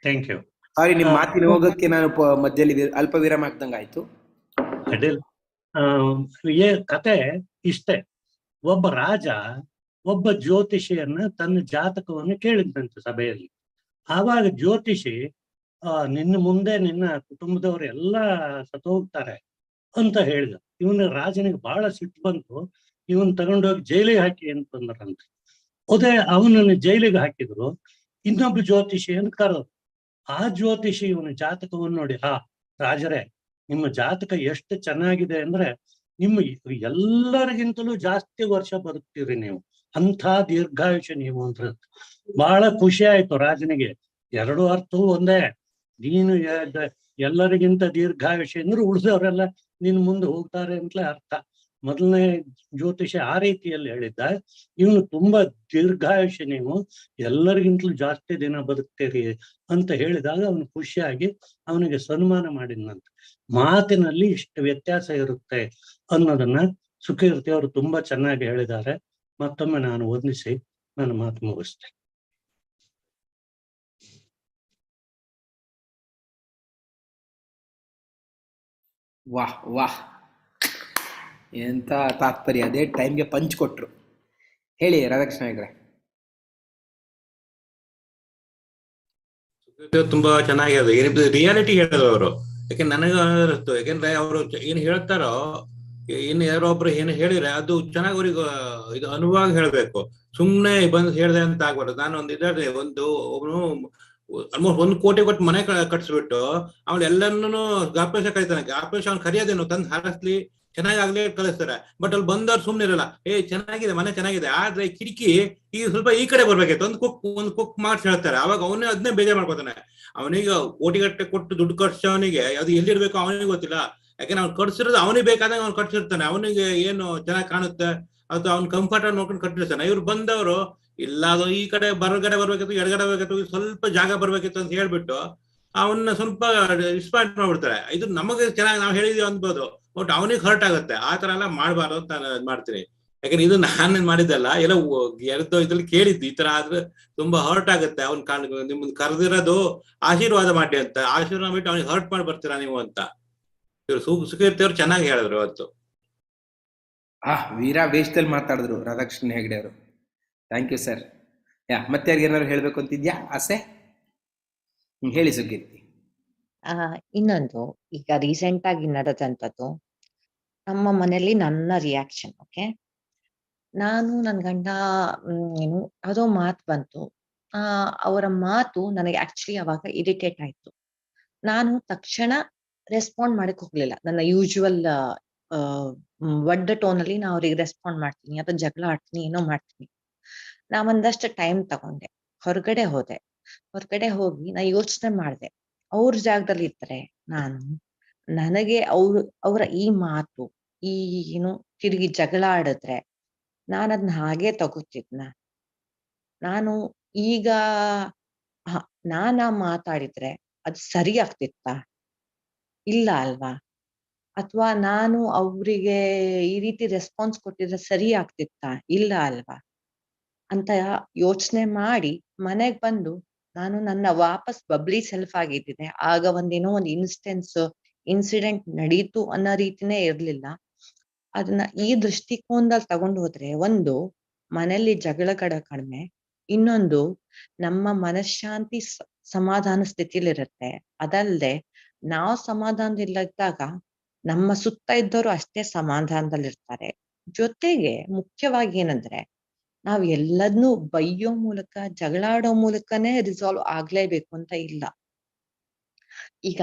Thank you. ಸಾರಿ, ನಿಮ್ಮ ಮಾತಿನ ಹೋಗಕ್ಕೆ ನಾನು ಮಧ್ಯದಲ್ಲಿ ಅಲ್ಪ ವಿರಾಮ ಆಗ್ದಂಗೆ ಆಯ್ತು. ಅಡ್ಡಿಲ್ಲ. ಕತೆ ಇಷ್ಟೇ. ಒಬ್ಬ ರಾಜ ಒಬ್ಬ ಜ್ಯೋತಿಷಿಯನ್ನ ತನ್ನ ಜಾತಕವನ್ನು ಕೇಳಿದಂತೆ ಸಭೆಯಲ್ಲಿ. ಆವಾಗ ಜ್ಯೋತಿಷಿ ನಿನ್ನ ಮುಂದೆ ನಿನ್ನ ಕುಟುಂಬದವರು ಎಲ್ಲ ಸತ್ತು ಹೋಗ್ತಾರೆ ಅಂತ ಹೇಳಿದ. ಇವನ ರಾಜನಿಗೆ ಬಹಳ ಸಿಟ್ಟು ಬಂತು. ಇವನ್ ತಗೊಂಡೋಗಿ ಜೈಲಿಗೆ ಹಾಕಿ ಅಂತಂದ್ರಂತೆ. ಅವನನ್ನು ಜೈಲಿಗೆ ಹಾಕಿದ್ರು. ಇನ್ನೊಬ್ಬ ಜ್ಯೋತಿಷಿಯನ್ನು ಕರೆದ್ರು. ಆ ಜ್ಯೋತಿಷಿ ಇವನ ಜಾತಕವನ್ನು ನೋಡಿ, ರಾಜರೇ, ನಿಮ್ಮ ಜಾತಕ ಎಷ್ಟು ಚೆನ್ನಾಗಿದೆ ಅಂದ್ರೆ ನಿಮ್ಮ ಎಲ್ಲರಿಗಿಂತಲೂ ಜಾಸ್ತಿ ವರ್ಷ ಬದುಕ್ತೀರಿ ನೀವು, ಅಂಥ ದೀರ್ಘಾಯುಷ್ಯ ನೀವು ಅಂತ. ಬಹಳ ಖುಷಿ ಆಯ್ತು ರಾಜನಿಗೆ. ಎರಡು ಅರ್ಥವೂ ಒಂದೇ. ನೀನು ಎಲ್ಲರಿಗಿಂತ ದೀರ್ಘಾಯುಷ್ಯ ಅಂದ್ರೆ ಉಳಿದವರೆಲ್ಲ ನಿನ್ ಮುಂದೆ ಹೋಗ್ತಾರೆ ಅಂತಲೇ ಅರ್ಥ. ಮೊದಲನೇ ಜ್ಯೋತಿಷ ಆ ರೀತಿಯಲ್ಲಿ ಹೇಳಿದ್ದ. ಇವನು ತುಂಬಾ ದೀರ್ಘಾಯುಷ್ಯ, ನೀವು ಎಲ್ಲರಿಗಿಂತಲೂ ಜಾಸ್ತಿ ದಿನ ಬದುಕ್ತೀರಿ ಅಂತ ಹೇಳಿದಾಗ ಅವನು ಖುಷಿಯಾಗಿ ಅವನಿಗೆ ಸನ್ಮಾನ ಮಾಡಿದ್ನಂತೆ. ಮಾತಿನಲ್ಲಿ ಇಷ್ಟು ವ್ಯತ್ಯಾಸ ಇರುತ್ತೆ ಅನ್ನೋದನ್ನ ಸುಕೀರ್ತಿ ಅವರು ತುಂಬಾ ಚೆನ್ನಾಗಿ ಹೇಳಿದ್ದಾರೆ. ಮತ್ತೊಮ್ಮೆ ನಾನು ವಂದಿಸಿ ನನ್ನ ಮಾತು ಮುಗಿಸ್ತೇನೆ. ವಾಹ್ ವಾಹ್, ಎಂತ ತಾತ್ಪರ್ಯ! ಅದೇ ಟೈಮ್ಗೆ ಪಂಚ್ ಕೊಟ್ರು. ಹೇಳಿ ರಾಧಾಕೃಷ್ಣ ಹೆಗ್ಡೆ. ತುಂಬಾ ಚೆನ್ನಾಗಿದೆ, ರಿಯಾಲಿಟಿ ಹೇಳಿದ್ರು ಅವರು. ಯಾಕೆ ನನಗೆ ಅನಿಸ್ತು, ಯಾಕೆಂದ್ರೆ ಅವರು ಏನ್ ಹೇಳ್ತಾರೋ, ಇನ್ನು ಯಾರೋ ಒಬ್ರು ಏನು ಹೇಳಿದ್ರೆ ಅದು ಚೆನ್ನಾಗಿ ಅವ್ರಿಗೆ ಇದು ಅನುಭವ ಹೇಳ್ಬೇಕು. ಸುಮ್ನೆ ಬಂದು ಹೇಳ್ದೆ ಅಂತ ಆಗ್ಬಾರ್ದು. ನಾನು ಒಬ್ನು ಆಲ್ಮೋಸ್ಟ್ 1 ಕೋಟಿ ಕೊಟ್ಟು ಮನೆ ಕಟ್ಸ್ಬಿಟ್ಟು ಅವ್ನು ಎಲ್ಲರನ್ನೂ ಗಾಪೇಶ ಕರೀತಾನೆ. ಗಾಪೇಶ ಅವ್ನು ಕರಿಯೋದೇನು, ತಂದು ಹಾರಿಸ್ಲಿ, ಚೆನ್ನಾಗಾಗ್ಲಿ ಕಳಿಸ್ತಾರೆ. ಬಟ್ ಅಲ್ಲಿ ಬಂದವ್ರು ಸುಮ್ನೆ ಇರಲ್ಲ. ಚೆನ್ನಾಗಿದೆ, ಮನೆ ಚೆನ್ನಾಗಿದೆ, ಆದ್ರೆ ಕಿಟಕಿ ಈ ಸ್ವಲ್ಪ ಈ ಕಡೆ ಬರ್ಬೇಕಿತ್ತು, ಒಂದು ಕುಕ್ ಮಾಡ್ಸಿ ಹೇಳ್ತಾರೆ. ಅವಾಗ ಅವನೇ ಅದನ್ನೇ ಬೇಜಾರ್ ಮಾಡ್ಕೋತಾನೆ. ಅವನಿಗೆ ಕೋಟಿಗಟ್ಟೆ ಕೊಟ್ಟು ದುಡ್ಡು ಖರ್ಚವನಿಗೆ ಅದು ಎಲ್ಲಿರ್ಬೇಕು ಅವನಿಗೆ ಗೊತ್ತಿಲ್ಲ. ಯಾಕಂದ್ರೆ ಅವ್ನು ಕಟ್ಸಿರೋದು ಅವನಿಗೆ ಬೇಕಾದಾಗ ಅವ್ನು ಕಟ್ಸಿರ್ತಾನೆ. ಅವನಿಗೆ ಏನು ಚೆನ್ನಾಗಿ ಕಾಣುತ್ತೆ ಅದು ಅವ್ನ ಕಂಫರ್ಟ್ ಆಗಿ ನೋಡ್ಕೊಂಡು ಕಟ್ಟಿರ್ತಾನೆ. ಇವ್ರು ಬಂದವರು ಇಲ್ಲ, ಅದು ಈ ಕಡೆ ಬರಗಡೆ ಬರ್ಬೇಕಿತ್ತು, ಎಡಗಡೆ ಬರ್ಬೇಕಿತ್ತು, ಸ್ವಲ್ಪ ಜಾಗ ಬರ್ಬೇಕಿತ್ತು ಅಂತ ಹೇಳ್ಬಿಟ್ಟು ಅವನ್ನ ಸ್ವಲ್ಪ ಡಿಸ್ಪಾಯಿಂಟ್ ಮಾಡ್ಬಿಡ್ತಾರೆ. ಇದು ನಮಗೆ ಚೆನ್ನಾಗಿ ನಾವು ಹೇಳಿದೀವಿ ಅನ್ಬೋದು, ಬಟ್ ಅವನಿಗೆ ಹರ್ಟ್ ಆಗುತ್ತೆ. ಆ ತರ ಎಲ್ಲ ಮಾಡ್ಬಾರ್ದು ಅಂತ ನಾನು ಮಾಡ್ತೀನಿ. ಯಾಕಂದ್ರೆ ಇದು ನಾನು ಮಾಡಿದ್ದಲ್ಲ, ಎಲ್ಲ ಇದ್ರಲ್ಲಿ ಕೇಳಿದ್ದು. ಈ ತರ ಆದ್ರೆ ತುಂಬಾ ಹರ್ಟ್ ಆಗುತ್ತೆ. ಅವ್ನ ನಿಮ್ಗೆ ಕರೆದಿರೋದು ಆಶೀರ್ವಾದ ಮಾಡಿ ಅಂತ, ಆಶೀರ್ವಾದ ಬಿಟ್ಟು ಅವ್ನಿಗೆ ಹರ್ಟ್ ಮಾಡಿ ಬರ್ತೀರಾ ನೀವು ಅಂತ ಇವ್ರು ಸುಕೀರ್ತಿ ಅವ್ರು ಚೆನ್ನಾಗಿ ಹೇಳಿದ್ರು ಅವತ್ತು. ವೀರ ವೇಷದಲ್ಲಿ ಮಾತಾಡಿದ್ರು ರಾಧಾಕೃಷ್ಣ ಹೆಗ್ಡೆ ಅವರು. Thank you sir. ಮತ್ತೆ ಯಾರಿಗೇನಾದ್ರು ಹೇಳ್ಬೇಕು ಅಂತಿದ್ಯಾ ಆಸೆ? ಹೇಳಿ ಸುಕೀರ್ತಿ. ಇನ್ನೊಂದು, ಈಗ ರೀಸೆಂಟ್ ಆಗಿ ನಡೆದಂಥದ್ದು ನಮ್ಮ ಮನೆಯಲ್ಲಿ ನನ್ನ ರಿಯಾಕ್ಷನ್. ಓಕೆ, ನಾನು ನನ್ನ ಗಂಡ ಏನು ಯಾವುದೋ ಮಾತು ಬಂತು. ಅವರ ಮಾತು ನನಗೆ ಆಕ್ಚುಲಿ ಅವಾಗ ಇರಿಟೇಟ್ ಆಯ್ತು. ನಾನು ತಕ್ಷಣ ರೆಸ್ಪಾಂಡ್ ಮಾಡಕ್ ಹೋಗ್ಲಿಲ್ಲ. ನನ್ನ ಯೂಶುವಲ್ ಒಡ್ಡ ಟೋನ್ ಅಲ್ಲಿ ನಾ ಅವ್ರಿಗೆ ರೆಸ್ಪಾಂಡ್ ಮಾಡ್ತೀನಿ ಅಥವಾ ಜಗಳ ಆಡ್ತೀನಿ, ಏನೋ ಮಾಡ್ತೀನಿ. ನಾ ಒಂದಷ್ಟು ಟೈಮ್ ತಗೊಂಡೆ, ಹೊರಗಡೆ ಹೋದೆ. ಹೊರಗಡೆ ಹೋಗಿ ನಾ ಯೋಚನೆ ಮಾಡಿದೆ, ಅವ್ರ ಜಾಗದಲ್ಲಿ ಇದ್ರೆ ನನಗೆ ಅವರ ಈ ಮಾತು, ಈ ಏನು ತಿರುಗಿ ಜಗಳ ಆಡಿದ್ರೆ ನಾನು ಅದನ್ನ ಹಾಗೆ ತಗೋತಿದ್ನ? ನಾನು ಈಗ ಮಾತಾಡಿದ್ರೆ ಅದು ಸರಿ ಆಗ್ತಿತ್ತ? ಇಲ್ಲ ಅಲ್ವಾ? ಅಥವಾ ನಾನು ಅವರಿಗೆ ಈ ರೀತಿ ರೆಸ್ಪಾನ್ಸ್ ಕೊಟ್ಟಿದ್ರೆ ಸರಿ ಆಗ್ತಿತ್ತ? ಇಲ್ಲ ಅಲ್ವಾ ಅಂತ ಯೋಚನೆ ಮಾಡಿ ಮನೆಗ್ ಬಂದು ನಾನು ನನ್ನ ವಾಪಸ್ ಬಬ್ಲಿ ಸೆಲ್ಫ್ ಆಗಿದ್ದಿದೆ. ಆಗ ಒಂದೇನೋ ಒಂದು ಇನ್ಸಿಡೆಂಟ್ ನಡೀತು ಅನ್ನೋ ರೀತಿನೇ ಇರ್ಲಿಲ್ಲ. ಅದನ್ನ ಈ ದೃಷ್ಟಿಕೋನದಲ್ಲಿ ತಗೊಂಡು ಹೋದ್ರೆ, ಒಂದು, ಮನೆಯಲ್ಲಿ ಜಗಳಗಳ ಕಡಿಮೆ, ಇನ್ನೊಂದು ನಮ್ಮ ಮನಃಶಾಂತಿ ಸಮಾಧಾನ ಸ್ಥಿತಿಲಿರುತ್ತೆ. ಅದಲ್ಲದೆ ನಾವು ಸಮಾಧಾನದಲ್ಲಿದ್ದಾಗ ನಮ್ಮ ಸುತ್ತ ಇದ್ದವರು ಅಷ್ಟೇ ಸಮಾಧಾನದಲ್ಲಿರ್ತಾರೆ. ಜೊತೆಗೆ ಮುಖ್ಯವಾಗಿ ಏನಂದ್ರೆ, ನಾವ್ ಎಲ್ಲದನ್ನೂ ಬೈಯೋ ಮೂಲಕ, ಜಗಳಾಡೋ ಮೂಲಕನೇ ರಿಸಾಲ್ವ್ ಆಗ್ಲೇಬೇಕು ಅಂತ ಇಲ್ಲ. ಈಗ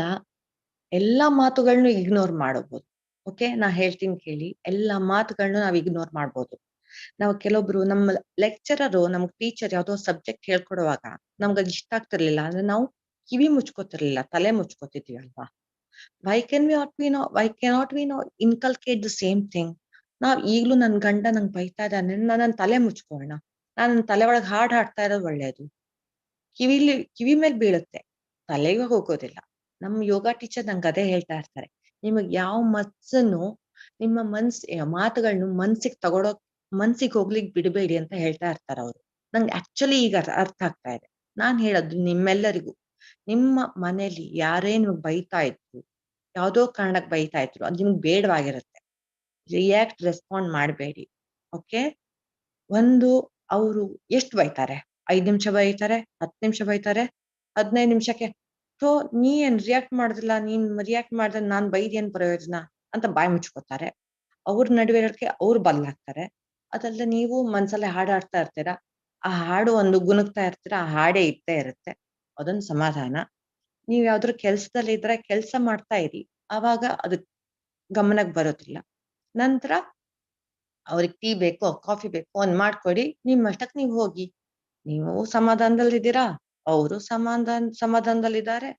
ಎಲ್ಲಾ ಮಾತುಗಳನ್ನೂ ಇಗ್ನೋರ್ ಮಾಡಬಹುದು. ಓಕೆ, ನಾ ಹೇಳ್ತೀನಿ ಕೇಳಿ. ಎಲ್ಲಾ ಮಾತುಗಳನ್ನೂ ನಾವ್ ಇಗ್ನೋರ್ ಮಾಡ್ಬೋದು. ನಾವು ಕೆಲವೊಬ್ರು ನಮ್ಮ ಲೆಕ್ಚರರು, ನಮ್ಗ್ ಟೀಚರ್ ಯಾವ್ದೋ ಸಬ್ಜೆಕ್ಟ್ ಹೇಳ್ಕೊಡುವಾಗ ನಮ್ಗ ಇಷ್ಟ ಆಗ್ತಿರ್ಲಿಲ್ಲ ಅಂದ್ರೆ ನಾವು ಕಿವಿ ಮುಚ್ಕೋತಿರ್ಲಿಲ್ಲ, ತಲೆ ಮುಚ್ಕೋತಿದ್ವಿ ಅಲ್ವಾ? Why cannot we now inculcate the same thing? ನಾವ್ ಈಗ್ಲೂ ನನ್ ಗಂಡ ನಂಗ್ ಬೈತಾ ಇದ್ದಾನೆ, ನನ್ನ ತಲೆ ಮುಚ್ಕೋಣ, ನಾನು ತಲೆ ಒಳಗ್ ಹಾಡ್ ಹಾಡ್ತಾ ಇರೋದು ಒಳ್ಳೇದು. ಕಿವಿ ಮೇಲೆ ಬೀಳುತ್ತೆ, ತಲೆಗೆ ಹೋಗೋದಿಲ್ಲ. ನಮ್ ಯೋಗ ಟೀಚರ್ ನಂಗೆ ಅದೇ ಹೇಳ್ತಾ ಇರ್ತಾರೆ, ನಿಮಗ್ ಯಾವ ಮನ್ಸನ್ನು, ನಿಮ್ಮ ಮಾತುಗಳನ್ನು ಮನ್ಸಿಗೆ ಹೋಗ್ಲಿಕ್ ಬಿಡಬೇಡಿ ಅಂತ ಹೇಳ್ತಾ ಇರ್ತಾರ ಅವ್ರು. ನಂಗೆ ಆಕ್ಚುಲಿ ಈಗ ಅರ್ಥ ಆಗ್ತಾ ಇದೆ. ನಾನ್ ಹೇಳೋದು ನಿಮ್ಮೆಲ್ಲರಿಗೂ, ನಿಮ್ಮ ಮನೇಲಿ ಯಾರೇ ನಿಮ್ಗೆ ಬೈತಾ ಇದ್ರು, ಯಾವ್ದೋ ಕಾರಣಕ್ಕೆ ಬೈತಾ ಇದ್ರು, ಅದು ನಿಮ್ಗೆ ಬೇಡವಾಗಿರುತ್ತೆ. ರೆಸ್ಪಾಂಡ್ ಮಾಡಬೇಡಿ. ಓಕೆ? ಒಂದು ಅವರು ಎಷ್ಟು ಬೈತಾರೆ? 5 ನಿಮಿಷ ಬೈತಾರೆ, 10 ನಿಮಿಷ ಬೈತಾರೆ, 15 ನಿಮಿಷಕ್ಕೆ ಸೊ ನೀ ಏನ್ ರಿಯಾಕ್ಟ್ ಮಾಡುದಿಲ್ಲ, ನೀನ್ ರಿಯಾಕ್ಟ್ ಮಾಡಿದ್ರೆ ನಾನ್ ಬೈದ್ ಏನ್ ಪ್ರಯೋಜನ ಅಂತ ಬಾಯಿ ಮುಚ್ಕೋತಾರೆ. ಅವ್ರ ನಡವಳಿಕೆ ಅವ್ರು ಬದಲಾಗ್ತಾರೆ. ಅದಲ್ಲದೆ ನೀವು ಮನ್ಸಲ್ಲಿ ಹಾಡಾಡ್ತಾ ಇರ್ತೀರಾ, ಆ ಹಾಡು ಒಂದು ಗುನುಗ್ತಾ ಇರ್ತೀರಾ, ಆ ಹಾಡೇ ಇದ್ದೇ ಇರುತ್ತೆ. ಅದೊಂದು ಸಮಾಧಾನ. ನೀವ್ ಯಾವ್ದಾದ್ರು ಕೆಲ್ಸದಲ್ಲಿ ಇದ್ರೆ ಕೆಲ್ಸ ಮಾಡ್ತಾ ಇರಿ, ಆವಾಗ ಅದು ಗಮನಕ್ಕೆ ಬರೋದಿಲ್ಲ. ನಂತರ ಅವ್ರಿಗೆ ಟೀ ಬೇಕೋ ಕಾಫಿ ಬೇಕೋ ಒಂದ್ ಮಾಡ್ಕೊಡಿ, ನಿಮ್ಮಷ್ಟಕ್ ನೀವ್ ಹೋಗಿ. ನೀವು ಸಮಾಧಾನದಲ್ಲಿದ್ದೀರಾ, ಅವರು ಸಮಾಧಾನದಲ್ಲಿದ್ದಾರೆ.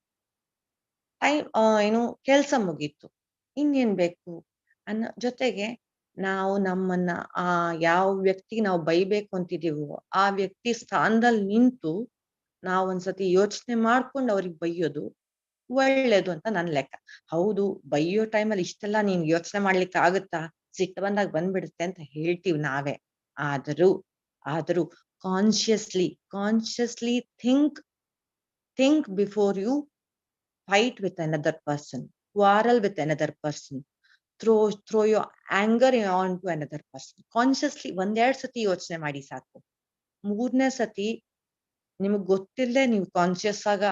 ಏನು ಕೆಲ್ಸ ಮುಗೀತು, ಇನ್ನೇನ್ ಬೇಕು ಅನ್ನೋ ಜೊತೆಗೆ ನಾವು ನಮ್ಮನ್ನ ಯಾವ ವ್ಯಕ್ತಿಗೆ ನಾವು ಬೈಬೇಕು ಅಂತಿದೀವೋ ಆ ವ್ಯಕ್ತಿ ಸ್ಥಾನದಲ್ಲಿ ನಿಂತು ನಾವ್ ಒಂದ್ಸತಿ ಯೋಚನೆ ಮಾಡ್ಕೊಂಡು ಅವ್ರಿಗೆ ಬೈಯೋದು ಒಳ್ಳೇದು ಅಂತ ನನ್ ಲೆಕ್ಕ. ಹೌದು, ಬೈಯೋ ಟೈಮಲ್ಲಿ ಇಷ್ಟೆಲ್ಲ ನೀನ್ ಯೋಚನೆ ಮಾಡ್ಲಿಕ್ಕೆ ಆಗುತ್ತಾ, ಸಿಟ್ಟು ಬಂದಾಗ ಬಂದ್ಬಿಡುತ್ತೆ ಅಂತ ಹೇಳ್ತೀವಿ ನಾವೇ. ಆದರೂ consciously think before you fight with another person, quarrel with another person, throw your anger onto another person. Consciously ಒಂದೆರಡು ಸತಿ ಯೋಚನೆ ಮಾಡಿ ಸಾಕು. 3ನೇ ಸತಿ ನಿಮಗ್ ಗೊತ್ತಿಲ್ಲದೆ ನೀವು ಕಾನ್ಶಿಯಸ್ ಆಗ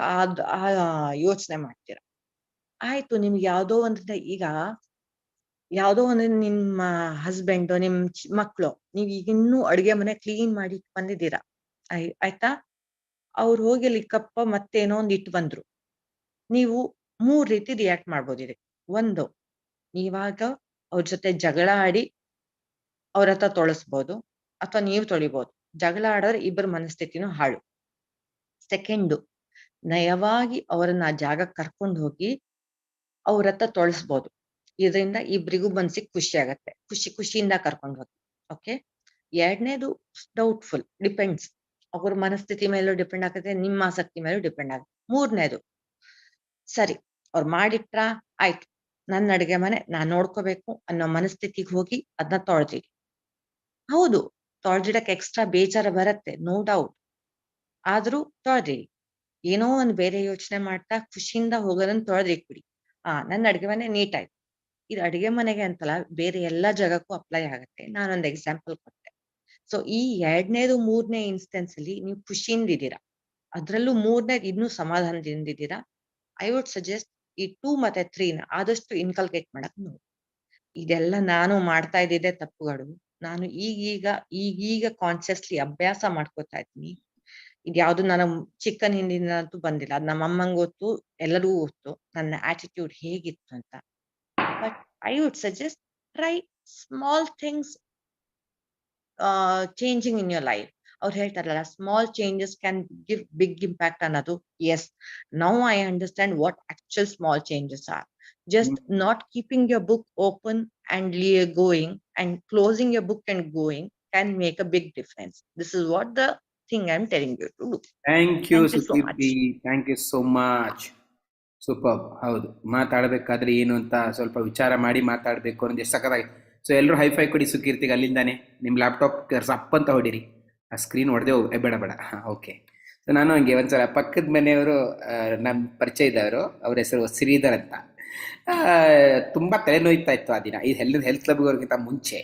ಯೋಚನೆ ಮಾಡ್ತೀರಾ. ಆಯ್ತು, ನಿಮ್ಗೆ ಯಾವ್ದೋ ಒಂದು ನಿಮ್ಮ ಹಸ್ಬೆಂಡ್, ನಿಮ್ ಮಕ್ಳು, ನೀವ್ ಈಗ ಇನ್ನೂ ಅಡ್ಗೆ ಮನೆ ಕ್ಲೀನ್ ಮಾಡಿ ಬಂದಿದ್ದೀರಾ, ಆಯ್ತಾ? ಅವ್ರು ಹೋಗಿ ಅಲ್ಲಿ ಕಪ್ಪ ಮತ್ತೇನೋ ಒಂದ್ ಇಟ್ಟು ಬಂದ್ರು. ನೀವು 3 ರೀತಿ ರಿಯಾಕ್ಟ್ ಮಾಡ್ಬೋದು. ಒಂದು, ನೀವಾಗ ಅವ್ರ ಜೊತೆ ಜಗಳ ಆಡಿ ಅವ್ರ ಹತ್ರ ತೊಳಸ್ಬೋದು, ಅಥವಾ ನೀವು ತೊಳಿಬೋದು. ಜಗಳ ಆಡಿದ್ರೆ ಇಬ್ಬರ ಮನಸ್ಥಿತಿನೂ ಹಾಳು. ಸೆಕೆಂಡು, ನಯವಾಗಿ ಅವರನ್ನ ಆ ಜಾಗಕ್ಕೆ ಕರ್ಕೊಂಡು ಹೋಗಿ ಅವ್ರ ಹತ್ರ ತೊಳಸ್ಬೋದು. ಇದರಿಂದ ಇಬ್ರಿಗೂ ಮನ್ಸಿಗೆ ಖುಷಿ ಆಗತ್ತೆ. ಖುಷಿಯಿಂದ ಕರ್ಕೊಂಡು ಹೋಗಿ. ಓಕೆ? 2ನೇದು ಡೌಟ್ಫುಲ್, ಡಿಪೆಂಡ್ಸ್. ಅವ್ರ ಮನಸ್ಥಿತಿ ಮೇಲೂ ಡಿಪೆಂಡ್ ಆಗತ್ತೆ, ನಿಮ್ಮ ಆಸಕ್ತಿ ಮೇಲೂ ಡಿಪೆಂಡ್ ಆಗುತ್ತೆ. 3ನೇದು, ಸರಿ ಅವ್ರು ಮಾಡಿಟ್ರಾ, ಆಯ್ತು, ನನ್ನ ಅಡುಗೆ ಮನೆ ನಾನ್ ನೋಡ್ಕೋಬೇಕು ಅನ್ನೋ ಮನಸ್ಥಿತಿಗೆ ಹೋಗಿ ಅದನ್ನ ತೊಳೆದಿಡಿ. ಹೌದು, ತೊಳೆದಿಡಕ್ಕೆ ಎಕ್ಸ್ಟ್ರಾ ಬೇಜಾರ ಬರತ್ತೆ, ನೋ ಡೌಟ್. ಆದ್ರೂ ತೊಳೆದಿಡಿ. ಏನೋ ಒಂದ್ ಬೇರೆ ಯೋಚನೆ ಮಾಡ್ತಾ ಖುಷಿಯಿಂದ ಹೋಗೋದನ್ನ ತೊಳೆದಿಟ್ಬಿಡಿ. ನನ್ನ ಅಡುಗೆ ಮನೆ ನೀಟ್ ಆಯ್ತು. ಇದು ಅಡುಗೆ ಮನೆಗೆ ಅಂತಲ್ಲ, ಬೇರೆ ಎಲ್ಲಾ ಜಾಗಕ್ಕೂ ಅಪ್ಲೈ ಆಗತ್ತೆ. ನಾನೊಂದು ಎಕ್ಸಾಂಪಲ್ ಕೊಟ್ಟೆ. ಸೊ ಈ 2ನೇದು 3ನೇ ಇನ್ಸ್ಟೆನ್ಸ್ ಅಲ್ಲಿ ನೀವು ಖುಷಿಯಿಂದ ಇದ್ದೀರಾ, ಅದ್ರಲ್ಲೂ 3ನೇದು ಇನ್ನೂ ಸಮಾಧಾನದಿಂದ ಇದ್ದೀರಾ. ಐ ವುಡ್ ಸಜೆಸ್ಟ್ ಈ 2 ಮತ್ತೆ 3ನ ಆದಷ್ಟು ಇನ್ಕಲ್ಕೇಟ್ ಮಾಡಕ್ ನೋಡಿ. ಇದೆಲ್ಲ ನಾನು ಮಾಡ್ತಾ ಇದ್ದಿದ್ದೆ ತಪ್ಪುಗಳು. ನಾನು ಈಗೀಗ ಕಾನ್ಶಿಯಸ್ಲಿ ಅಭ್ಯಾಸ ಮಾಡ್ಕೋತಾ ಇದ್ದೀನಿ. ಇದ್ಯಾವ್ದು ನಾನು ಚಿಕ್ಕನ್ ಹಿಂದಿನಂತೂ ಬಂದಿಲ್ಲ. ಅದ್ ನಮ್ಮ ಅಮ್ಮಂಗ್ ಗೊತ್ತು, ಎಲ್ಲರಿಗೂ ಗೊತ್ತು ನನ್ನ ಆಟಿಟ್ಯೂಡ್ ಹೇಗಿತ್ತು ಅಂತ. But I would suggest try small things changing in your life. ಅವ್ರು ಹೇಳ್ತಾರಲ್ಲ, small changes can give big impact ಅನ್ನೋದು. Yes, now I understand what actual small changes are. Just not keeping your book open and going and closing your book and going can make a big difference. This is what the thing I'm telling you to do. Thank you so much. Thank you so much. Super. ಹೌದು, ಮಾತಾಡ್ಬೇಕಾದ್ರೆ ಏನು ಅಂತ ಸ್ವಲ್ಪ ವಿಚಾರ ಮಾಡಿ ಮಾತಾಡ್ಬೇಕು ಅನ್ನೋದು ಎಷ್ಟು ಸಖತ್ತಾಗಿ. ಸೊ ಎಲ್ಲರೂ ಹೈಫೈ ಕೊಡಿ ಸುಕೀರ್ತಿಗೆ ಅಲ್ಲಿಂದಾನೆ. ನಿಮ್ಮ ಲ್ಯಾಪ್ಟಾಪ್ ಸಪ್ ಅಂತ ಹೊಡೀರಿ, ಆ ಸ್ಕ್ರೀನ್ ಹೊಡೆದೇ ಬೇಡ. ಓಕೆ. ಸೊ ನಾನು ಹಂಗೆ ಒಂದ್ಸಲ ಪಕ್ಕದ ಮನೆಯವರು, ನಮ್ಮ ಪರಿಚಯ ಇದ್ದವರು, ಅವ್ರ ಹೆಸರು ಶ್ರೀಧರ್ ಅಂತ. ತುಂಬ ತಲೆನೋಯ್ತಾ ಇತ್ತು ಆ ದಿನ, ಈ ಹೆಲ್ತ್ ಕ್ಲಬ್ಗೋರ್ಗಿಂತ ಮುಂಚೆ.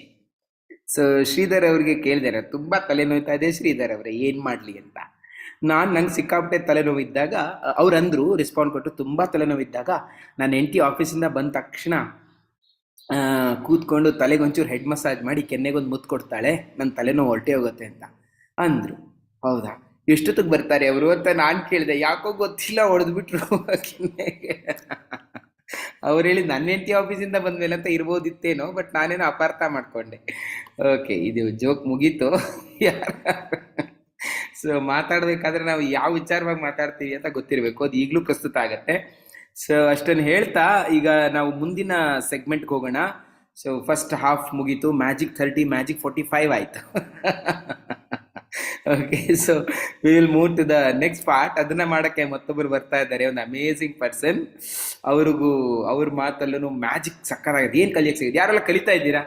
ಸೊ ಶ್ರೀಧರ್ ಅವ್ರಿಗೆ ಕೇಳಿದೆ, ತುಂಬ ತಲೆನೋಯ್ತಾ ಇದೆ ಶ್ರೀಧರ್ ಅವರೇ, ಏನು ಮಾಡಲಿ ಅಂತ. ನಂಗೆ ಸಿಕ್ಕಾಪಟ್ಟೆ ತಲೆನೋವಿದ್ದಾಗ ಅವ್ರು ಅಂದರು, ರೆಸ್ಪಾಂಡ್ ಕೊಟ್ಟು, ತುಂಬ ತಲೆನೋವಿದ್ದಾಗ ನಾನು ಹೆಂಡತಿ ಆಫೀಸಿಂದ ಬಂದ ತಕ್ಷಣ ಕೂತ್ಕೊಂಡು ತಲೆಗೊಂಚೂರು ಹೆಡ್ ಮಸಾಜ್ ಮಾಡಿ ಕೆನ್ನೆಗೊಂದು ಮುತ್ತು ಕೊಡ್ತಾಳೆ, ನನ್ನ ತಲೆನೋವು ಹೊರಟೆ ಹೋಗುತ್ತೆ ಅಂತ ಅಂದರು. ಹೌದಾ, ಎಷ್ಟೊತ್ತಿಗೆ ಬರ್ತಾರೆ ಅವರು ಅಂತ ನಾನು ಕೇಳಿದೆ. ಯಾಕೋ ಗೊತ್ತಿಲ್ಲ, ಹೊಡೆದ್ಬಿಟ್ರು ಕೆನ್ನೆಗೆ. ಅವ್ರು ಹೇಳಿ ನನ್ನ ಹೆಂಡತಿ ಆಫೀಸಿಂದ ಬಂದ್ಮೇಲೆ ಅಂತ ಇರ್ಬೋದಿತ್ತೇನೋ, ಬಟ್ ನಾನೇನೋ ಅಪಾರ್ಥ ಮಾಡ್ಕೊಂಡೆ. ಓಕೆ, ಇದು ಜೋಕ್ ಮುಗೀತು. ಸೊ ಮಾತಾಡ್ಬೇಕಾದ್ರೆ ನಾವು ಯಾವ ವಿಚಾರವಾಗಿ ಮಾತಾಡ್ತೀವಿ ಅಂತ ಗೊತ್ತಿರಬೇಕು, ಅದು ಈಗಲೂ ಪ್ರಸ್ತುತ ಆಗತ್ತೆ. ಸೊ ಅಷ್ಟನ್ನು ಹೇಳ್ತಾ ಈಗ ನಾವು ಮುಂದಿನ ಸೆಗ್ಮೆಂಟ್ಗೆ ಹೋಗೋಣ. ಸೊ ಫಸ್ಟ್ ಹಾಫ್ ಮುಗೀತು, ಮ್ಯಾಜಿಕ್ 30, ಮ್ಯಾಜಿಕ್ 45 ಆಯ್ತು. Okay, so we will move to the next part. ಅದನ್ನ ಮಾಡಕ್ಕೆ ಮತ್ತೊಬ್ಬರು ಬರ್ತಾ ಇದ್ದಾರೆ, ಒಂದು ಅಮೇಝಿಂಗ್ ಪರ್ಸನ್. ಅವ್ರ ಮಾತಲ್ಲೂ ಮ್ಯಾಜಿಕ್ ಸಕ್ಕತ್ತಾಗಿದೆ. ಏನು ಕಲಿಯಕ್ಕೆ ಸಿಗುತ್ತೆ? ಯಾರೆಲ್ಲ ಕಲಿತಾ ಇದ್ದೀರಾ?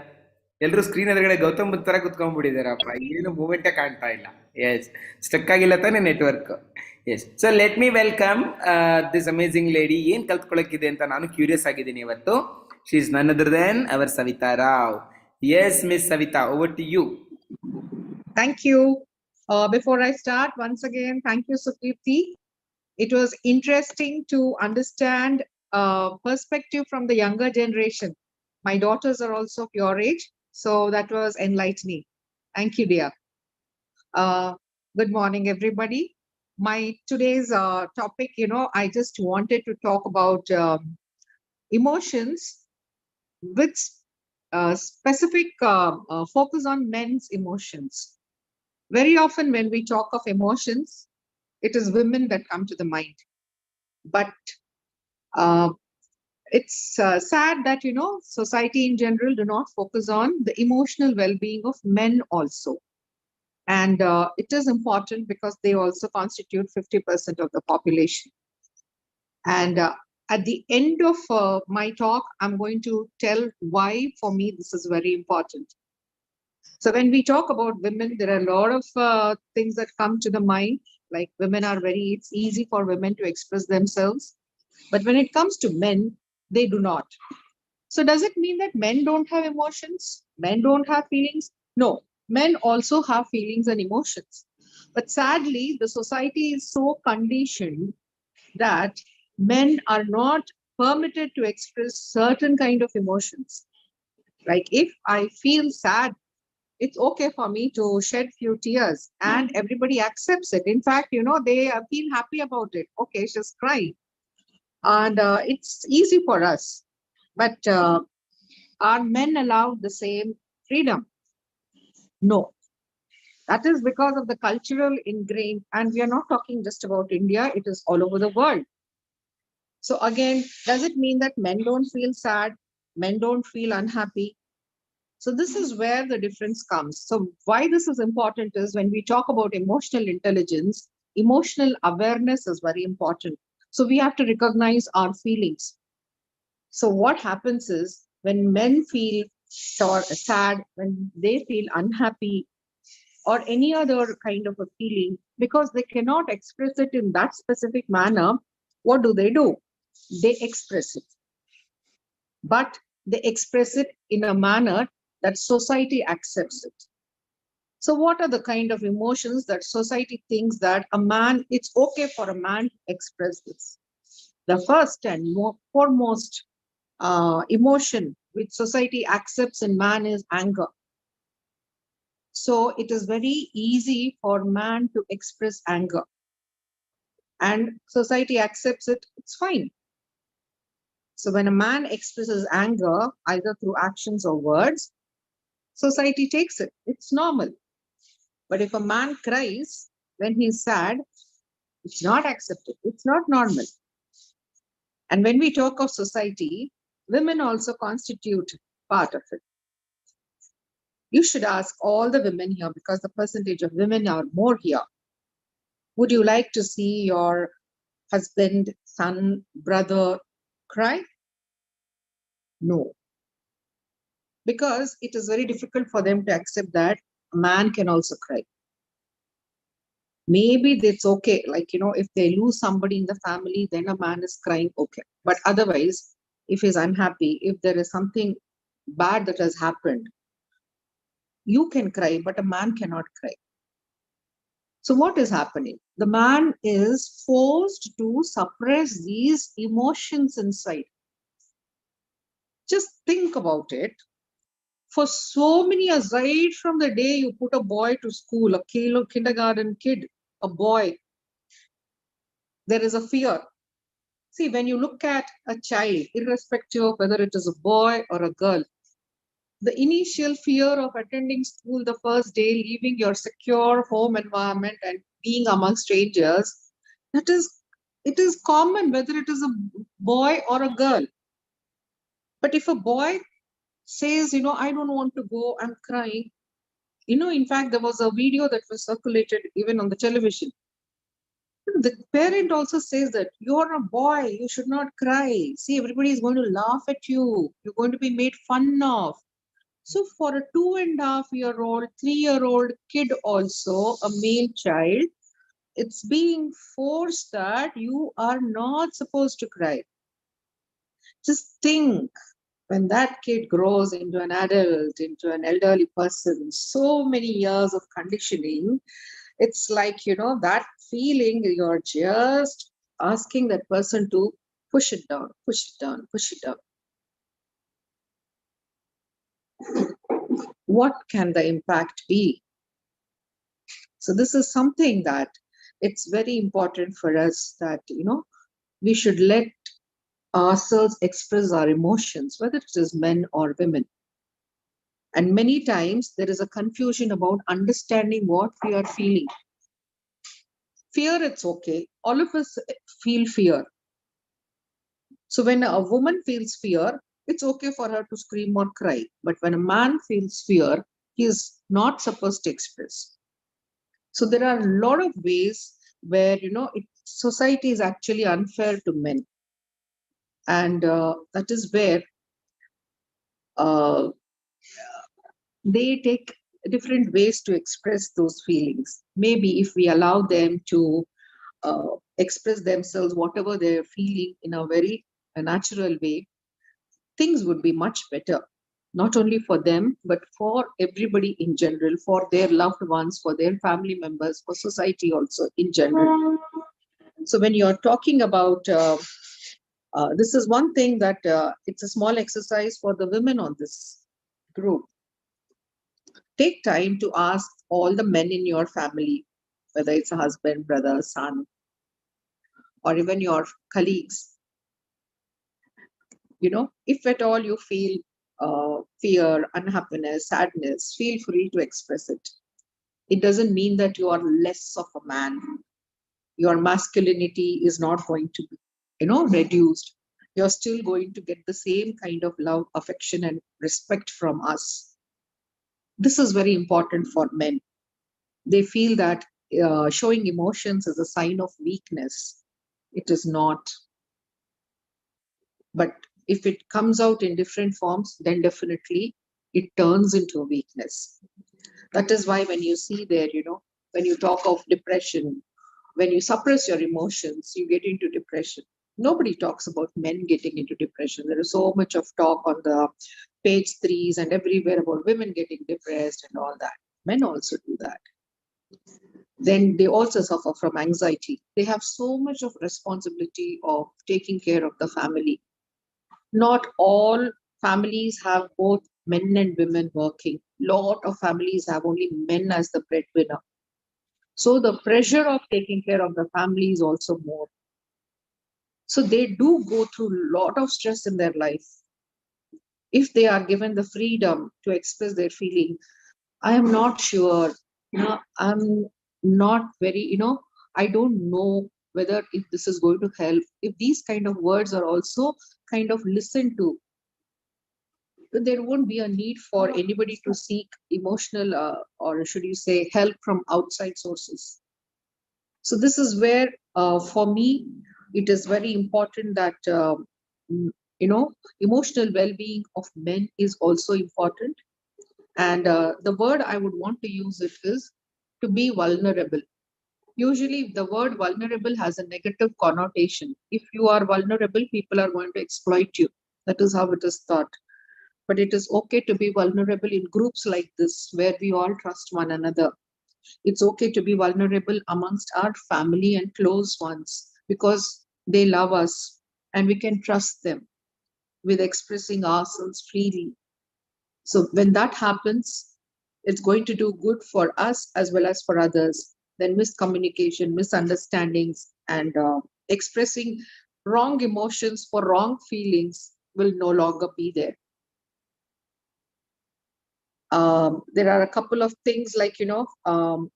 ಎಲ್ಲರೂ ಸ್ಕ್ರೀನ್ ಎದುರುಗಡೆ ಗೌತಮ್ ಬುದ್ಧ ತರ ಕುತ್ಕೊಂಡ್ಬಿಟ್ಟಿದ್ದಾರಪ್ಪ, ಏನು ಮೂಮೆಂಟೇ ಕಾಣ್ತಾ ಇಲ್ಲ. ಎಸ್, ಸ್ಟಕ್ ಆಗಿಲ್ಲ ತಾನೇ network? Yes, so let me welcome this amazing lady. ಏನ್ ಕಲ್ತ್ಕೊಳಕ್ಕಿದೆ ಅಂತ ನಾನು ಕ್ಯೂರಿಯಸ್ ಆಗಿದ್ದೀನಿ ಇವತ್ತು. She is none other than our Savita Rao. Yes miss Savita, over to you. Thank you. Before I start, once again, thank you, Sukirti. It was interesting to understand perspective from the younger generation. My daughters are also of your age, so that was enlightening. Thank you, dear. Good morning, everybody. My today's topic, I just wanted to talk about emotions with specific focus on men's emotions. Very often when we talk of emotions, it is women that come to the mind. But it's sad that, society in general do not focus on the emotional well-being of men also. And it is important because they also constitute 50% of the population. And at the end of my talk, I'm going to tell why for me this is very important. So when we talk about women, there are a lot of things that come to the mind. Like women are it's easy for women to express themselves. But when it comes to men, they do not. So does it mean that men don't have emotions? Men don't have feelings? No, men also have feelings and emotions. But sadly, the society is so conditioned that men are not permitted to express certain kind of emotions. Like if I feel sad, it's okay for me to shed few tears and everybody accepts it. In fact, they feel happy about it. Okay, just cry. And it's easy for us. But are men allowed the same freedom? No. That is because of the cultural ingrained, and we are not talking just about India, it is all over the world. So again, does it mean that men don't feel sad? Men don't feel unhappy? So this is where the difference comes. So why this is important is when we talk about emotional intelligence, emotional awareness is very important. So we have to recognize our feelings. So what happens is when men feel sad, when they feel unhappy, or any other kind of a feeling, because they cannot express it in that specific manner, what do? They express it. But they express it in a manner that society accepts it. So what are the kind of emotions that society thinks that it's okay for a man to express this? The first and foremost emotion which society accepts in man is anger. So it is very easy for man to express anger. And society accepts it, it's fine. So when a man expresses anger, either through actions or words, society takes it, it's normal. But if a man cries when he's sad, it's not accepted, it's not normal. And when we talk of society, women also constitute part of it. You should ask all the women here, because the percentage of women are more here. Would you like to see your husband, son, brother cry? No. Because it is very difficult for them to accept that a man can also cry. Maybe that's okay. Like, if they lose somebody in the family, then a man is crying, okay. But otherwise, if he's unhappy, if there is something bad that has happened, you can cry, but a man cannot cry. So what is happening? The man is forced to suppress these emotions inside. Just think about it. For so many years, right from the day you put a boy to school, a kindergarten kid, a boy, there is a fear. See, when you look at a child, irrespective of whether it is a boy or a girl, the initial fear of attending school the first day, leaving your secure home environment and being among strangers, it is common whether it is a boy or a girl. But if a boy says, I don't want to go, I'm crying. In fact, there was a video that was circulated even on the television. The parent also says that you're a boy, you should not cry. See, everybody is going to laugh at you. You're going to be made fun of. So for a 2.5-year-old, 3-year-old kid also, a male child, it's being forced that you are not supposed to cry. Just think, when that kid grows into an adult, into an elderly person, so many years of conditioning, it's like, you know, that feeling, you're just asking that person to push it down, push it down, push it down. What can the impact be? So this is something that it's very important for us, that, you know, we should let ourselves express our emotions, whether it is men or women. And many times there is a confusion about understanding what we are feeling. Fear, it's okay. All of us feel fear. So when a woman feels fear, it's okay for her to scream or cry. But when a man feels fear, he is not supposed to express. So there are a lot of ways where, you know, society is actually unfair to men. And that is where they take different ways to express those feelings. Maybe if we allow them to express themselves, whatever they're feeling, in a very natural way, things would be much better, not only for them, but for everybody in general, for their loved ones, for their family members, for society also in general. So when you're talking about, this is one thing that it's a small exercise for the women on this group. Take time to ask all the men in your family, whether it's a husband, brother, son, or even your colleagues. You know, if at all you feel fear, unhappiness, sadness, feel free to express it. It doesn't mean that you are less of a man. Your masculinity is not going to be, you know, reduced. You're still going to get the same kind of love, affection, and respect from us. This is very important for men. They feel that showing emotions is a sign of weakness. It is not. But if it comes out in different forms, then definitely it turns into a weakness. That is why when you see there, you know, when you talk of depression, when you suppress your emotions, you get into depression. Nobody talks about men getting into depression. There is so much of talk on the page 3s and everywhere about women getting depressed and all that. Men also do that. Then they also suffer from anxiety. They have so much of responsibility of taking care of the family. Not all families have both men and women working. Lot of families have only men as the breadwinner. So the pressure of taking care of the family is also more. So they do go through a lot of stress in their life. If they are given the freedom to express their feeling, I am not sure, you know, I'm not very, you know, I don't know whether if this is going to help. If these kind of words are also kind of listened to, there won't be a need for anybody to seek emotional or should you say help from outside sources. So this is where for me it is very important that you know, emotional well-being of men is also important. And the word I would want to use it is to be vulnerable. Usually the word vulnerable has a negative connotation. If you are vulnerable, people are going to exploit you. That is how it is thought. But it is okay to be vulnerable in groups like this, where we all trust one another. It's okay to be vulnerable amongst our family and close ones, because they love us and we can trust them with expressing ourselves freely. So when that happens, it's going to do good for us as well as for others. Then miscommunication, misunderstandings, and expressing wrong emotions for wrong feelings will no longer be there. There are a couple of things like, you know,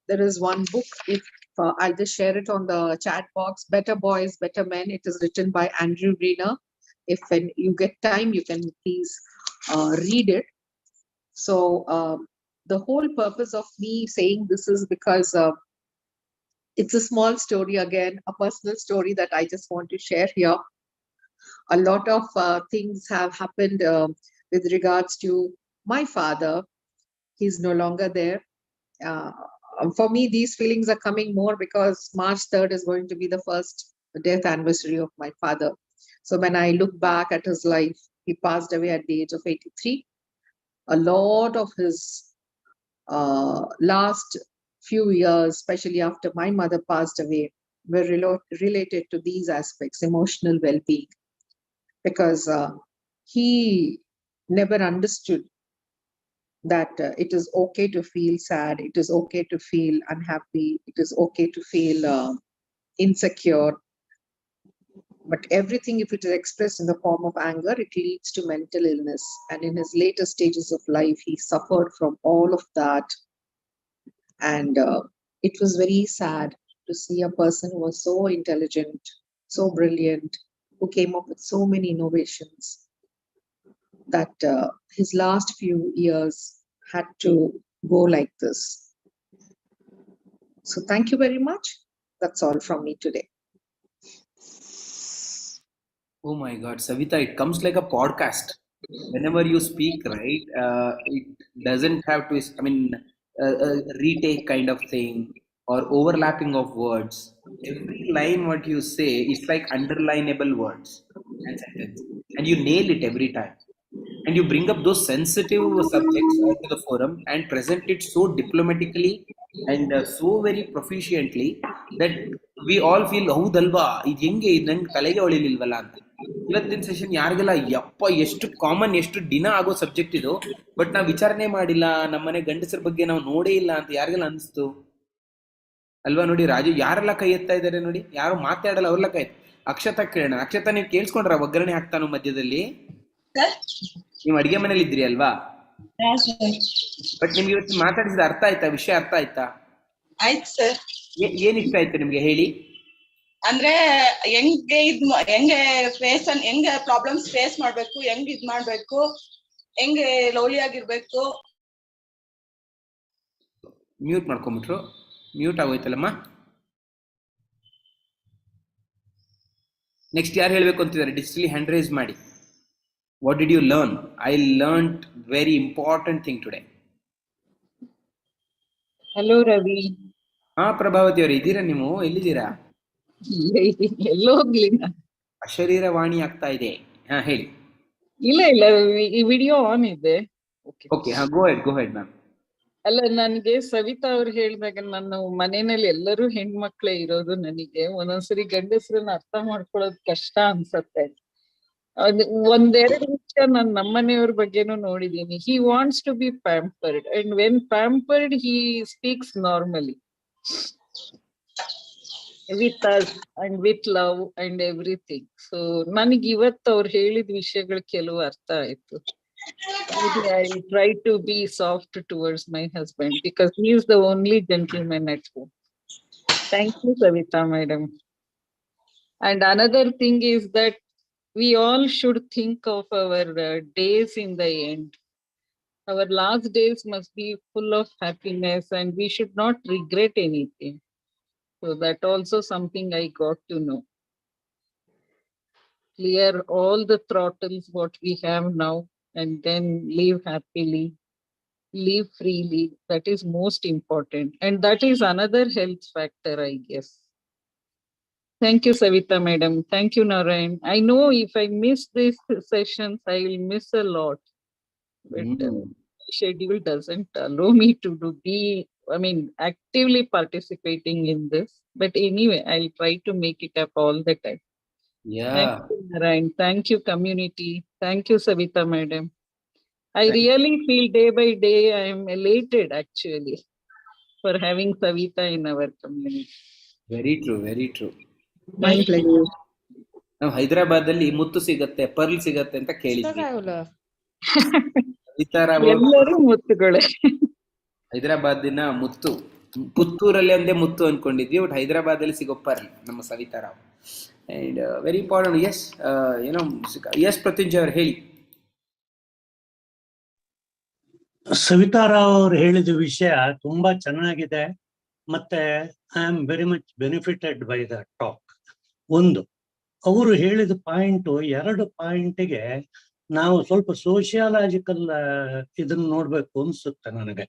there is one book, if I'll just share it on the chat box, Better Boys, Better Men. It is written by Andrew Greener. If when you get time, you can please read it. So the whole purpose of me saying this is because it's a small story, again, a personal story that I just want to share here. A lot of things have happened with regards to my father. He's no longer there. For me, these feelings are coming more because March 3rd is going to be the first death anniversary of my father. So when I look back at his life, he passed away at the age of 83. A lot of his last few years, especially after my mother passed away, were related to these aspects, emotional well-being, because he never understood that it is okay to feel sad, it is okay to feel unhappy, it is okay to feel insecure. But everything, if it is expressed in the form of anger, it leads to mental illness. And in his later stages of life, he suffered from all of that. And it was very sad to see a person who was so intelligent, so brilliant, who came up with so many innovations, that his last few years had to go like this. So thank you very much. That's all from me today. Oh my God, Savita, it comes like a podcast. Whenever you speak, right, it doesn't have to, I mean, a retake kind of thing or overlapping of words. Every line what you say is like underlineable words and sentence, and you nail it every time. And you bring up those sensitive subjects onto the forum and present it so diplomatically and so very proficiently that we all feel ಹೌದಲ್ವಾ ಇದು ಹೆಂಗೆ ಇದು ನಂಗೆ ತಲೆಗೆ ಹೊಳಿಲಿಲ್ವಲ್ಲ ಅಂತ. ಇವತ್ತಿನ session ಯಾರಿಗೆಲ್ಲ ಯಪ್ಪ ಎಷ್ಟು ಕಾಮನ್ ಎಷ್ಟು ದಿನ ಆಗೋ ಸಬ್ಜೆಕ್ಟ್ ಇದು, ಬಟ್ ನಾವು ವಿಚಾರಣೆ ಮಾಡಿಲ್ಲ, ನಮ್ಮನೆ ಗಂಡಸರ ಬಗ್ಗೆ ನಾವು ನೋಡೇ ಇಲ್ಲ ಅಂತ ಯಾರಿಗೆಲ್ಲ ಅನಿಸ್ತು ಅಲ್ವಾ? ನೋಡಿ ರಾಜು ಯಾರೆಲ್ಲ ಕೈ ಎತ್ತಾ ಇದ್ದಾರೆ ನೋಡಿ, ಯಾರು ಮಾತಾಡಲ್ಲ ಅವ್ರೆಲ್ಲ ಕೈ. ಅಕ್ಷತಾ ಕೇಳೋಣ. ಅಕ್ಷತಾ, ನೀವು ಕೇಳಿಸ್ಕೊಂಡ್ರ ಒಗ್ಗರಣೆ ಹಾಕ್ತಾನು ಮಧ್ಯದಲ್ಲಿ? ನೀವು ಅಡಿಗೆ ಮನೇಲಿ ಇದ್ರಿ ಅಲ್ವಾ? ಬಟ್ ನಿಮ್ಗೆ ಇವತ್ತು ಮಾತಾಡಿಸಿದ ಅರ್ಥ ಆಯ್ತಾ? ವಿಷಯ ಅರ್ಥ ಆಯ್ತಾ? ಆಯ್ತು ಸರ್. ಏನ್ ಇಷ್ಟ ಆಯ್ತು ನಿಮ್ಗೆ ಹೇಳಿ? ಅಂದ್ರೆ ಹೆಂಗೆ ಹೆಂಗೆ ಪ್ರಾಬ್ಲಮ್ಸ್ ಫೇಸ್ ಮಾಡ್ಬೇಕು, ಹೆಂಗ್ ಇದ್ ಮಾಡ್ಬೇಕು, ಹೆಂಗೆ ಲವ್ಲಿ ಆಗಿರ್ಬೇಕು. ಮ್ಯೂಟ್ ಮಾಡ್ಕೊಂಬಿಟ್ರು, ಮ್ಯೂಟ್ ಆಗೋಯ್ತಲ್ಲಮ್ಮ. ನೆಕ್ಸ್ಟ್ ಯಾರು ಹೇಳ್ಬೇಕು ಅಂತಿದ್ದಾರೆ? ಡಿಜಿಟಲಿ ಹ್ಯಾಂಡ್ ರೈಸ್ ಮಾಡಿ. What did you learn? I learned very important thing today. Hello Ravi. ಹಾ ಪ್ರಭಾವತಿ ಅವರು ಇದ್ದೀರಾ? ನೀವು ಎಲ್ಲಿದ್ದೀರಾ? ಎಲ್ಲೋ ಹೋಗ್ಲಿಲ್ಲ, ಅಶರೀರ ವಾಣಿ ಆಗ್ತಾ ಇದೆ. ಹಾ ಹೇಳಿ. ಇಲ್ಲ ಈ ವಿಡಿಯೋ ಆನ್ ಇದೆ. ಓಕೆ, ಹಾ ಗೋ ಹೆಡ್ ಮ್ಯಾಮ್. ಅಲ್ಲ, ನನಗೆ ಸವಿತಾ ಅವ್ರು ಹೇಳಿದಾಗ ನಾನು ಮನೆಯಲ್ಲಿ ಎಲ್ಲರೂ ಹೆಣ್ಮಕ್ಳೇ ಇರೋದು, ನನಗೆ ಒಂದೊಂದ್ಸರಿ ಗಂಡಸ್ರನ್ನ ಅರ್ಥ ಮಾಡ್ಕೊಳ್ಳೋದು ಕಷ್ಟ ಅನ್ಸತ್ತೆ. ಒಂದೆರಡು ವಿಷಯ ನಾನು ನಮ್ಮನೆಯವ್ರ ಬಗ್ಗೆನೂ ನೋಡಿದೀನಿ. He wants to be pampered and when pampered he speaks normally with us and with love and everything. So ನನಗೆ ಇವತ್ತು ಅವ್ರು ಹೇಳಿದ ವಿಷಯಗಳು ಕೆಲವು ಅರ್ಥ ಆಯ್ತು. I try to be soft towards my husband because he is the only gentleman at home. Thank you, Savita madam. And another thing is that we all should think of our days in the end. Our last days must be full of happiness and we should not regret anything. So that also something I got to know. Clear all the throttles what we have now and then live happily, live freely. That is most important. And that is another health factor, I guess. Thank you, Savita madam. Thank you, Narayan. I know if I miss these sessions, I will miss a lot. But my schedule doesn't allow me to actively participating in this. But anyway, I'll try to make it up all the time. Yeah. Thank you, Narayan. Thank you, community. Thank you, Savita madam. I really feel day by day I am elated actually for having Savita in our community. Very true, very true. My pleasure. ನಾವು ಹೈದರಾಬಾದ್ ಅಲ್ಲಿ ಮುತ್ತು ಸಿಗತ್ತೆ, pearl ಸಿಗತ್ತೆ ಅಂತ ಕೇಳಿದ್ವಿ. ಎಲ್ಲರೂ ಮುತ್ತುಗಳೇ. ಹೈದರಾಬಾದಿನ ಮುತ್ತು, ಪುತ್ತೂರಲ್ಲಿ ಒಂದೇ ಮುತ್ತು ಅನ್ಕೊಂಡಿದ್ವಿ, but Hyderabad ಅಲ್ಲಿ ಸಿಗೋ ಪರ್ಲ್ ನಮ್ಮ ಸವಿತಾರಾವ್. And very important. ಎಸ್ ಪ್ರತ್ಯುಂಜಯ ಅವರು ಹೇಳಿ. ಸವಿತಾರಾವ್ ಅವರು ಹೇಳಿದ ವಿಷಯ ತುಂಬಾ ಚೆನ್ನಾಗಿದೆ. ಮತ್ತೆ I am very much benefited by the talk. ಒಂದು, ಅವರು ಹೇಳಿದ ಪಾಯಿಂಟ್ 2 ಪಾಯಿಂಟಿಗೆ ನಾವು ಸ್ವಲ್ಪ ಸೋಷಿಯಾಲಜಿಕಲ್ ಇದನ್ನ ನೋಡ್ಬೇಕು ಅನ್ಸುತ್ತೆ ನನಗೆ.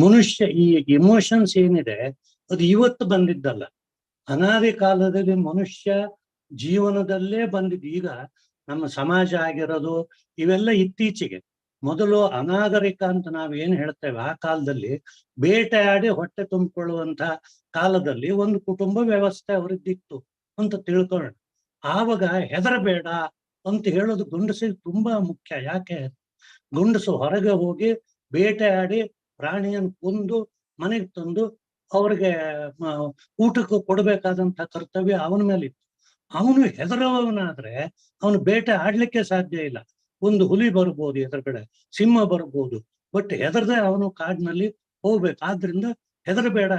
ಮನುಷ್ಯ ಈ ಇಮೋಷನ್ಸ್ ಏನಿದೆ ಅದು ಇವತ್ತು ಬಂದಿದ್ದಲ್ಲ, ಅನಾದಿ ಕಾಲದಲ್ಲಿ ಮನುಷ್ಯ ಜೀವನದಲ್ಲೇ ಬಂದಿದ್ದು. ಈಗ ನಮ್ಮ ಸಮಾಜ ಆಗಿರೋದು ಇವೆಲ್ಲ ಇತ್ತೀಚೆಗೆ. ಮೊದಲು ಅನಾಗರಿಕ ಅಂತ ನಾವೇನ್ ಹೇಳ್ತೇವೆ, ಆ ಕಾಲದಲ್ಲಿ ಬೇಟೆಯಾಡಿ ಹೊಟ್ಟೆ ತುಂಬಿಕೊಳ್ಳುವಂತ ಕಾಲದಲ್ಲಿ ಒಂದು ಕುಟುಂಬ ವ್ಯವಸ್ಥೆ ಅವರಿದ್ದಿತ್ತು ಅಂತ ತಿಳ್ಕೊಳ್ಳೋಣ. ಆವಾಗ ಹೆದರಬೇಡ ಅಂತ ಹೇಳೋದು ಗಂಡಸಿಗೆ ತುಂಬಾ ಮುಖ್ಯ. ಯಾಕೆ? ಗಂಡಸು ಹೊರಗೆ ಹೋಗಿ ಬೇಟೆಯಾಡಿ ಪ್ರಾಣಿಯನ್ನು ಕೊಂದು ಮನೆಗೆ ತಂದು ಅವ್ರಿಗೆ ಊಟಕ್ಕೆ ಕೊಡ್ಬೇಕಾದಂತ ಕರ್ತವ್ಯ ಅವನ ಮೇಲೆ ಇತ್ತು. ಅವನು ಹೆದರುವವನಾದ್ರೆ ಅವನು ಬೇಟೆ ಆಡ್ಲಿಕ್ಕೆ ಸಾಧ್ಯ ಇಲ್ಲ. ಒಂದು ಹುಲಿ ಬರ್ಬೋದು ಎದುರುಗಡೆ, ಸಿಂಹ ಬರ್ಬೋದು, ಬಟ್ ಹೆದರದೆ ಅವನು ಕಾಡಿನಲ್ಲಿ ಹೋಗ್ಬೇಕು. ಆದ್ರಿಂದ ಹೆದರಬೇಡ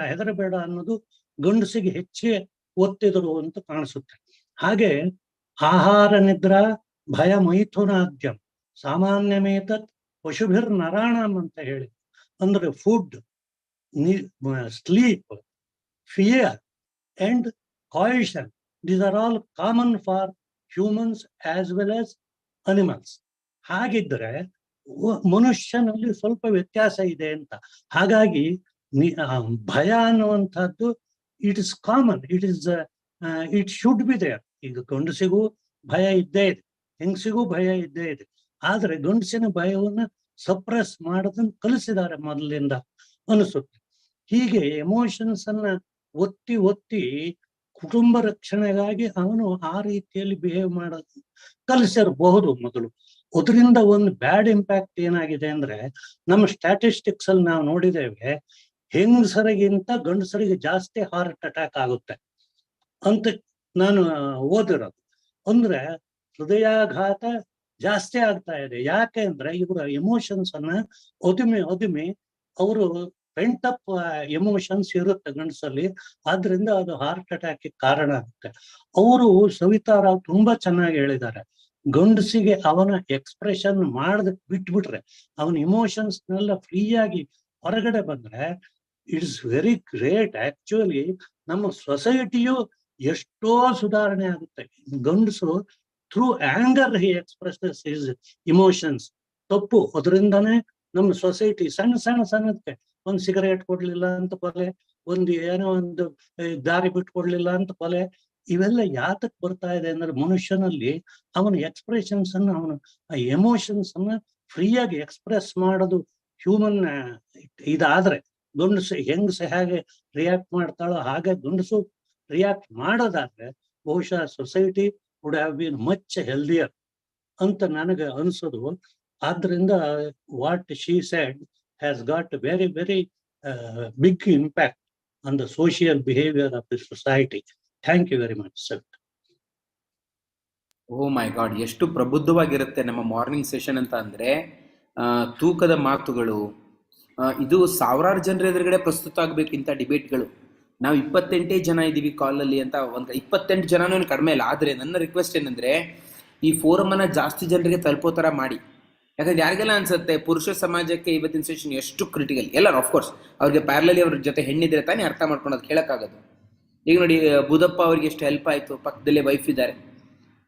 ಅನ್ನೋದು ಗಂಡಸಿಗೆ ಹೆಚ್ಚಿಗೆ ಒತ್ತಿದ್ರು ಅಂತ ಕಾಣಿಸುತ್ತೆ. ಹಾಗೆ ಆಹಾರ ನಿದ್ರಾ ಭಯ ಮೈಥುನಾದ್ಯಂ ಸಾಮಾನ್ಯಮೇತತ್ ಪಶುಭಿರ್ ನರಾಣಂ ಅಂತ ಹೇಳಿ, ಅಂದ್ರೆ food, sleep, fear and coition, these are all common for humans as well as animals. ಹಾಗಿದ್ರೆ ಮನುಷ್ಯನಲ್ಲಿ ಸ್ವಲ್ಪ ವ್ಯತ್ಯಾಸ ಇದೆ ಅಂತ. ಹಾಗಾಗಿ ಭಯ ಅನ್ನುವಂಥದ್ದು it is common, it should be there. ಈಗ ಗಂಡಸಿಗೂ ಭಯ ಇದ್ದೇ ಇದೆ, ಹೆಂಗಸಿಗೂ ಭಯ ಇದ್ದೇ ಇದೆ. ಆದ್ರೆ ಗಂಡಸಿನ ಭಯವನ್ನ ಸಪ್ರೆಸ್ ಮಾಡೋದನ್ನ ಕಲಿಸಿದ್ದಾರೆ ಮೊದಲಿಂದ ಅನಿಸುತ್ತೆ. ಹೀಗೆ ಎಮೋಷನ್ಸ್ ಅನ್ನ ಒತ್ತಿ ಕುಟುಂಬ ರಕ್ಷಣೆಗಾಗಿ ಅವನು ಆ ರೀತಿಯಲ್ಲಿ ಬಿಹೇವ್ ಮಾಡೋದು ಕಲಿಸಿರಬಹುದು ಮೊದಲು. ಅದರಿಂದ ಒಂದು ಬ್ಯಾಡ್ ಇಂಪ್ಯಾಕ್ಟ್ ಏನಾಗಿದೆ ಅಂದ್ರೆ, ನಮ್ಮ ಸ್ಟ್ಯಾಟಿಸ್ಟಿಕ್ಸ್ ಅಲ್ಲಿ ನಾವು ನೋಡಿದ್ದೇವೆ, ಹೆಂಗಸರಿಗಿಂತ ಗಂಡಸರಿಗೆ ಜಾಸ್ತಿ ಹಾರ್ಟ್ ಅಟ್ಯಾಕ್ ಆಗುತ್ತೆ ಅಂತ ನಾನು ಓದಿರೋದು. ಅಂದ್ರೆ ಹೃದಯಾಘಾತ ಜಾಸ್ತಿ ಆಗ್ತಾ ಇದೆ. ಯಾಕೆ ಅಂದ್ರೆ ಇವರ ಎಮೋಷನ್ಸ್ ಅನ್ನ ಒದಿಮೆ ಅವರು ಪೆಂಟಪ್ ಎಮೋಷನ್ಸ್ ಇರುತ್ತೆ ಗಂಡಸಲ್ಲಿ, ಆದ್ರಿಂದ ಅದು ಹಾರ್ಟ್ ಅಟ್ಯಾಕ್ ಕಾರಣ ಆಗುತ್ತೆ. ಅವರು ಸವಿತಾ ರಾವ್ ತುಂಬಾ ಚೆನ್ನಾಗಿ ಹೇಳಿದ್ದಾರೆ, ಗಂಡಸಿಗೆ ಅವನ ಎಕ್ಸ್ಪ್ರೆಷನ್ ಬಿಟ್ಬಿಟ್ರೆ, ಅವನ ಇಮೋಷನ್ಸ್ ನೆಲ್ಲ ಫ್ರೀಯಾಗಿ ಹೊರಗಡೆ ಬಂದ್ರೆ ಇಟ್ಸ್ ವೆರಿ ಗ್ರೇಟ್. ಆಕ್ಚುಲಿ ನಮ್ಮ ಸೊಸೈಟಿಯು ಎಷ್ಟೋ ಸುಧಾರಣೆ ಆಗುತ್ತೆ. ಗಂಡಸು ಥ್ರೂ ಆಂಗರ್ ಹಿ ಎಕ್ಸ್ಪ್ರೆಸಸ್ ಹಿಸ್ ಇಮೋಷನ್ಸ್. ತಪ್ಪು, ಅದರಿಂದಾನೇ ನಮ್ಮ ಸೊಸೈಟಿ ಸಣ್ಣದಕ್ಕೆ ಒಂದು ಸಿಗರೇಟ್ ಕೊಡ್ಲಿಲ್ಲ ಅಂತ ಕೊಲೆ, ಏನೋ ಒಂದು ದಾರಿ ಬಿಟ್ಕೊಡ್ಲಿಲ್ಲ ಅಂತ ಕೊಲೆ, ಇವೆಲ್ಲ ಯಾತಕ್ ಬರ್ತಾ ಇದೆ ಅಂದ್ರೆ ಮನುಷ್ಯನಲ್ಲಿ ಅವನ ಎಕ್ಸ್ಪ್ರೆಷನ್ಸ್ ಅನ್ನ, ಅವನ ಎಮೋಷನ್ಸ್ ಅನ್ನ ಫ್ರೀಯಾಗಿ ಎಕ್ಸ್ಪ್ರೆಸ್ ಮಾಡೋದು ಹ್ಯೂಮನ್ ಇದಾದ್ರೆ, ಗಂಡಸು ಹೆಂಗಸು ಹೇಗೆ ರಿಯಾಕ್ಟ್ ಮಾಡ್ತಾಳೋ ಹಾಗೆ ಗಂಡಸು ರಿಯಾಕ್ಟ್ ಮಾಡೋದಾದ್ರೆ ಬಹುಶಃ society would have been much healthier ಅಂತ ನನಗೆ ಅನ್ಸೋದು. ಆದ್ರಿಂದ what she said has got a very big impact on the social behavior of the society. Thank you very much, sir. Oh my god, ಎಷ್ಟು ಪ್ರಬುದ್ಧವಾಗಿರುತ್ತೆ ನಮ್ಮ morning session ಅಂತ ಅಂದ್ರೆ, ತೂಕದ ಮಾತುಗಳು. ಇದು ಸಾವಿರಾರು ಜನರ ಎದುರುಗಡೆ ಪ್ರಸ್ತುತ ಆಗ್ಬೇಕಿಂತ ಡಿಬೇಟ್ಗಳು. ನಾವು 28 ಜನ ಇದ್ದೀವಿ ಕಾಲಲ್ಲಿ ಅಂತ, ಒಂದು 28 ಜನನೂ ಕಡಿಮೆ ಇಲ್ಲ. ಆದರೆ ನನ್ನ ರಿಕ್ವೆಸ್ಟ್ ಏನಂದ್ರೆ, ಈ ಫೋರಮ್ ಅನ್ನ ಜಾಸ್ತಿ ಜನರಿಗೆ ತಲುಪೋ ಥರ ಮಾಡಿ. ಯಾಕಂದ್ರೆ ಯಾರಿಗೆಲ್ಲ ಅನ್ಸುತ್ತೆ ಪುರುಷ ಸಮಾಜಕ್ಕೆ ಇವತ್ತಿನ ಸೆಷನ್ ಎಷ್ಟು ಕ್ರಿಟಿಕಲ್. ಎಲ್ಲರೂ ಆಫ್ಕೋರ್ಸ್ ಅವ್ರಿಗೆ ಪ್ಯಾರಲಲಿ ಅವ್ರ ಜೊತೆ ಹೆಣ್ಣಿದ್ರೆ ತಾನೇ ಅರ್ಥ ಮಾಡ್ಕೊಂಡು ಕೇಳಕ್ಕಾಗೋದು. ಈಗ ನೋಡಿ, ಬುಧಪ್ಪ ಅವ್ರಿಗೆ ಎಷ್ಟು ಹೆಲ್ಪ್ ಆಯಿತು, ಪಕ್ಕದಲ್ಲೇ ವೈಫ್ ಇದ್ದಾರೆ.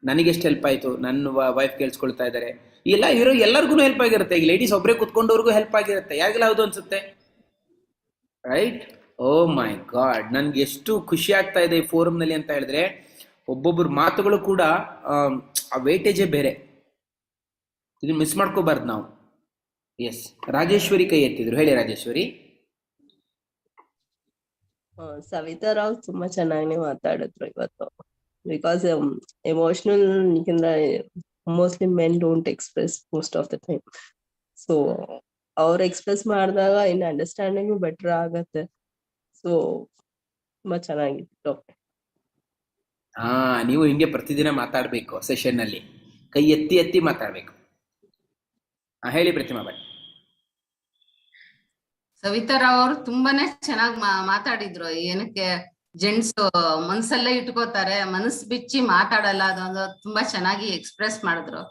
ನನಗೆಷ್ಟು ಹೆಲ್ಪ್ ಆಯಿತು, ನನ್ನ ವೈಫ್ ಕೇಳಿಸ್ಕೊಳ್ತಾ ಇದ್ದಾರೆ. ಇಲ್ಲ ಇರೋ ಎಲ್ಲರಿಗೂ ಹೆಲ್ಪ್ ಆಗಿರುತ್ತೆ. ಈಗ ಲೇಡೀಸ್ ಒಬ್ಬರೇ ಕುತ್ಕೊಂಡವ್ರಿಗೂ ಹೆಲ್ಪ್ ಆಗಿರುತ್ತೆ. ಯಾರಿಗೆಲ್ಲ ಹೌದು ಅನ್ಸುತ್ತೆ, ರೈಟ್? ಓ ಮೈ ಗಾಡ್, ನನ್ಗೆ ಎಷ್ಟು ಖುಷಿ ಆಗ್ತಾ ಇದೆ ಈ ಫೋರಮ್ನಲ್ಲಿ ಅಂತ ಹೇಳಿದ್ರೆ, ಒಬ್ಬೊಬ್ಬರ ಮಾತುಗಳು ಕೂಡ ಆ ವೇಟೇಜೇ ಬೇರೆ. ಇದನ್ನ ಮಿಸ್ ಮಾಡ್ಕೋಬಾರ್ದು ನಾವು. ಎಸ್, ರಾಜೇಶ್ವರಿ ಕೈ ಎತ್ತಿದ್ರು. ಹೇಳಿ ರಾಜೇಶ್ವರಿ. ಸವಿತಾ ರಾವ್ ತುಂಬಾ ಚೆನ್ನಾಗಿ ಮಾತಾಡಿದ್ರು ಇವತ್ತು. ಬಿಕಾಸ್ ಎಮೋಷನಲ್, ಯಾಕಂದ್ರೆ mostly men don't express most of the time. So ಅವ್ರು ಎಕ್ಸ್ಪ್ರೆಸ್ ಮಾಡಿದಾಗ ಇನ್ನು ಅಂಡರ್ಸ್ಟ್ಯಾಂಡಿಂಗು ಬೆಟರ್ ಆಗತ್ತೆ. ಸೊ ತುಂಬಾ ಚೆನ್ನಾಗಿತ್ತು. ನೀವು ಹಿಂಗೆ ಪ್ರತಿದಿನ ಮಾತಾಡ್ಬೇಕು ಸೆಷನ್ ಅಲ್ಲಿ, ಕೈ ಎತ್ತಿ ಮಾತಾಡ್ಬೇಕು. ಹೇಳಿ ಪ್ರತಿಮಾ ಭಟ್. ಸವಿತಾ ರಾವ್ ಅವರು ತುಂಬಾನೇ ಚೆನ್ನಾಗಿ ಮಾತಾಡಿದ್ರು. ಏನಕ್ಕೆ ಜೆಂಟ್ಸ್ ಮನ್ಸಲ್ಲೇ ಇಟ್ಕೋತಾರೆ, ಮನಸ್ಸು ಬಿಚ್ಚಿ ಮಾತಾಡಲ್ಲ, ಅದೊಂದು ತುಂಬಾ ಚೆನ್ನಾಗಿ ಎಕ್ಸ್ಪ್ರೆಸ್ ಮಾಡಿದ್ರು.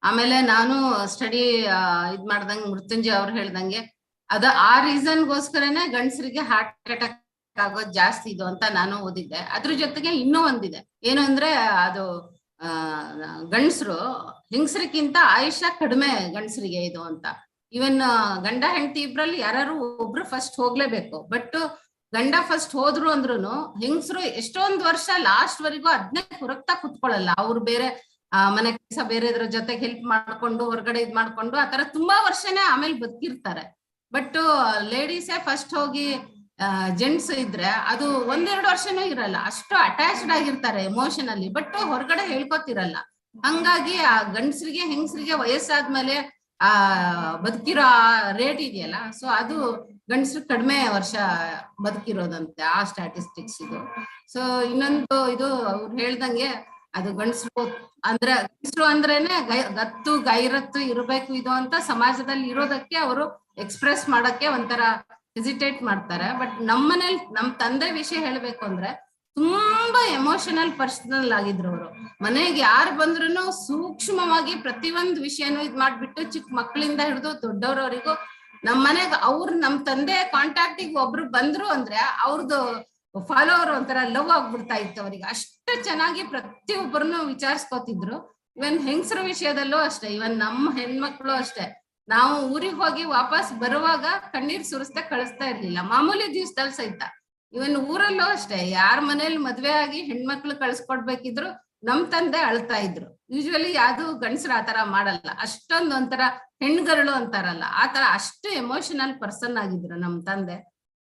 ಆಮೇಲೆ ನಾನು ಸ್ಟಡಿ ಇದ್ ಮಾಡ್ದಂಗೆ ಮೃತ್ಯುಂಜಯ ಅವ್ರು ಹೇಳ್ದಂಗೆ ಆ ರೀಸನ್ಗೋಸ್ಕರನೇ ಗಂಡಸರಿಗೆ ಹಾರ್ಟ್ ಅಟ್ಯಾಕ್ ಆಗೋದು ಜಾಸ್ತಿ ಇದು ಅಂತ ನಾನು ಓದಿದ್ದೆ. ಅದ್ರ ಜೊತೆಗೆ ಇನ್ನೂ ಒಂದಿದೆ, ಏನು ಅಂದ್ರೆ ಅದು ಗಂಡಸರು ಹೆಂಗಸರಿಗಿಂತ ಆಯುಷ್ಯ ಕಡಿಮೆ ಗಂಡಸರಿಗೆ ಇದು ಅಂತ. ಇವನ್ ಗಂಡ ಹೆಂಡತಿ ಇಬ್ರಲ್ಲಿ ಯಾರು ಒಬ್ರು ಫಸ್ಟ್ ಹೋಗ್ಲೇಬೇಕು. ಬಟ್ ಗಂಡ ಫಸ್ಟ್ ಹೋದ್ರು ಅಂದ್ರುನು ಹೆಂಗಸರು ಎಷ್ಟೊಂದ್ ವರ್ಷ ಲಾಸ್ಟ್ ವರೆಗೂ ಅದನ್ನೇ ಹುರಕ್ತಾ ಕುತ್ಕೊಳ್ಳಲ್ಲ. ಅವ್ರು ಬೇರೆ ಮನೆ ಕೆಲಸ ಬೇರೆ ಇದ್ರ ಜೊತೆಗೆ ಹೆಲ್ಪ್ ಮಾಡ್ಕೊಂಡು ಹೊರಗಡೆ ಇದ್ ಮಾಡ್ಕೊಂಡು ಆತರ ತುಂಬಾ ವರ್ಷನೇ ಆಮೇಲೆ ಬದುಕಿರ್ತಾರೆ. ಬಟ್ ಲೇಡೀಸೇ ಫಸ್ಟ್ ಹೋಗಿ ಜೆಂಟ್ಸ್ ಇದ್ರೆ ಅದು 1-2 ವರ್ಷನೂ ಇರಲ್ಲ, ಅಷ್ಟು ಅಟ್ಯಾಚ್ಡ್ ಆಗಿರ್ತಾರೆ ಎಮೋಷನಲಿ, ಬಟ್ ಹೊರಗಡೆ ಹೇಳ್ಕೊತಿರಲ್ಲ. ಹಂಗಾಗಿ ಆ ಗಂಡಸರಿಗೆ ಹೆಂಗಸರಿಗೆ ವಯಸ್ಸಾದ್ಮೇಲೆ ಬದುಕಿರೋ ರೇಟ್ ಇದೆಯಲ್ಲ, ಸೊ ಅದು ಗಂಡಸರು ಕಡಿಮೆ ವರ್ಷ ಬದುಕಿರೋದಂತೆ ಆ ಸ್ಟ್ಯಾಟಿಸ್ಟಿಕ್ಸ್ ಇದು. ಸೊ ಇನ್ನೊಂದು ಇದು ಅವ್ರು ಹೇಳ್ದಂಗೆ ಅದು ಗಂಡಸರು ಅಂದ್ರೇನೆ ಗತ್ತು ಗೈರತ್ತು ಇರಬೇಕು ಇದು ಅಂತ ಸಮಾಜದಲ್ಲಿ ಇರೋದಕ್ಕೆ ಅವರು ಎಕ್ಸ್ಪ್ರೆಸ್ ಮಾಡಕ್ಕೆ ಒಂಥರ ಹೆಸಿಟೇಟ್ ಮಾಡ್ತಾರೆ. ಬಟ್ ನಮ್ಮನೇಲಿ ನಮ್ ತಂದೆ ವಿಷಯ ಹೇಳ್ಬೇಕು ಅಂದ್ರೆ ತುಂಬಾ ಎಮೋಷನಲ್ ಪರ್ಸನಲ್ ಆಗಿದ್ರು ಅವರು. ಮನೆಗೆ ಯಾರು ಬಂದ್ರು ಸೂಕ್ಷ್ಮವಾಗಿ ಪ್ರತಿಯೊಂದು ವಿಷಯನೂ ಇದ್ ಮಾಡ್ಬಿಟ್ಟು ಚಿಕ್ಕ ಮಕ್ಕಳಿಂದ ಹಿಡಿದು ದೊಡ್ಡವ್ರವರಿಗೂ ನಮ್ ಮನೆಗ್ ನಮ್ ತಂದೆ ಕಾಂಟ್ಯಾಕ್ಟಿಗೆ ಒಬ್ರು ಬಂದ್ರು ಅಂದ್ರೆ ಅವ್ರದ್ದು ಫಾಲೋವರ್ ಒಂಥರ ಲವ್ ಆಗ್ಬಿಡ್ತಾ ಇತ್ತು ಅವ್ರಿಗೆ. ಅಷ್ಟು ಚೆನ್ನಾಗಿ ಪ್ರತಿಯೊಬ್ಬರನ್ನು ವಿಚಾರಿಸ್ಕೊತಿದ್ರು. ಇವನ್ ಹೆಂಗಸರ ವಿಷಯದಲ್ಲೂ ಅಷ್ಟೇ, ಇವನ್ ನಮ್ಮ ಹೆಣ್ಮಕ್ಳು ಅಷ್ಟೇ. ನಾವು ಊರಿಗೆ ಹೋಗಿ ವಾಪಸ್ ಬರುವಾಗ ಕಣ್ಣೀರ್ ಸುರಿಸ್ತಾ ಕಳಿಸ್ತಾ ಇರ್ಲಿಲ್ಲ, ಮಾಮೂಲಿ ದಿವ್ಸದಲ್ಲಿ ಸಹಿತ. ಇವನ್ ಊರಲ್ಲೂ ಅಷ್ಟೇ, ಯಾರ ಮನೇಲಿ ಮದ್ವೆ ಆಗಿ ಹೆಣ್ಮಕ್ಳು ಕಳ್ಸ್ಕೊಡ್ಬೇಕಿದ್ರು ನಮ್ ತಂದೆ ಅಳ್ತಾ ಇದ್ರು. ಯೂಶುವಲಿ ಯಾವ್ದು ಗಂಡಸ್ರು ಆತರ ಮಾಡಲ್ಲ, ಅಷ್ಟೊಂದು ಒಂಥರ ಹೆಣ್ಗರಳು ಅಂತಾರಲ್ಲ ಆತರ ಅಷ್ಟು ಎಮೋಷನಲ್ ಪರ್ಸನ್ ಆಗಿದ್ರು ನಮ್ ತಂದೆ.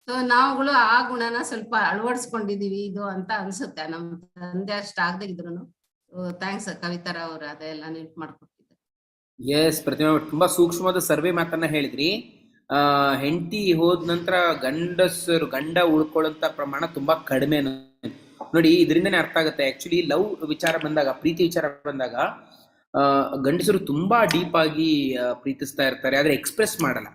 ಸೊ ನಾವುಗಳು ಆ ಗುಣನ ಸ್ವಲ್ಪ ಅಳವಡಿಸ್ಕೊಂಡಿದೀವಿ ಇದು ಅಂತ ಅನ್ಸುತ್ತೆ. ನಮ್ ತಂದೆ ಅಷ್ಟ ಆಗದೆ ಇದ್ರು. ಥ್ಯಾಂಕ್ಸ್ ಕವಿತಾರಾವ್ ಅವ್ರು ಅದೆಲ್ಲ ನೆನ್ಪು ಮಾಡ್ಕೊಟ್ಟಿದ್ದಾರೆ. ಎಸ್ ಪ್ರತಿಮಾ, ತುಂಬಾ ಸೂಕ್ಷ್ಮವಾದ ಸರ್ವೆ ಮಾತನ್ನ ಹೇಳಿದ್ರಿ. ಹೆಂಡತಿ ಹೋದ ನಂತರ ಗಂಡ ಉಳ್ಕೊಳ್ಳೋಂತ ಪ್ರಮಾಣ ತುಂಬಾ ಕಡಿಮೆ ನೋಡಿ. ಇದರಿಂದನೇ ಅರ್ಥ ಆಗುತ್ತೆ ಆಕ್ಚುಲಿ ಲವ್ ವಿಚಾರ ಬಂದಾಗ, ಪ್ರೀತಿ ವಿಚಾರ ಬಂದಾಗ ಗಂಡಸರು ತುಂಬಾ ಡೀಪ್ ಆಗಿ ಪ್ರೀತಿಸ್ತಾ ಇರ್ತಾರೆ, ಆದ್ರೆ ಎಕ್ಸ್ಪ್ರೆಸ್ ಮಾಡಲ್ಲ.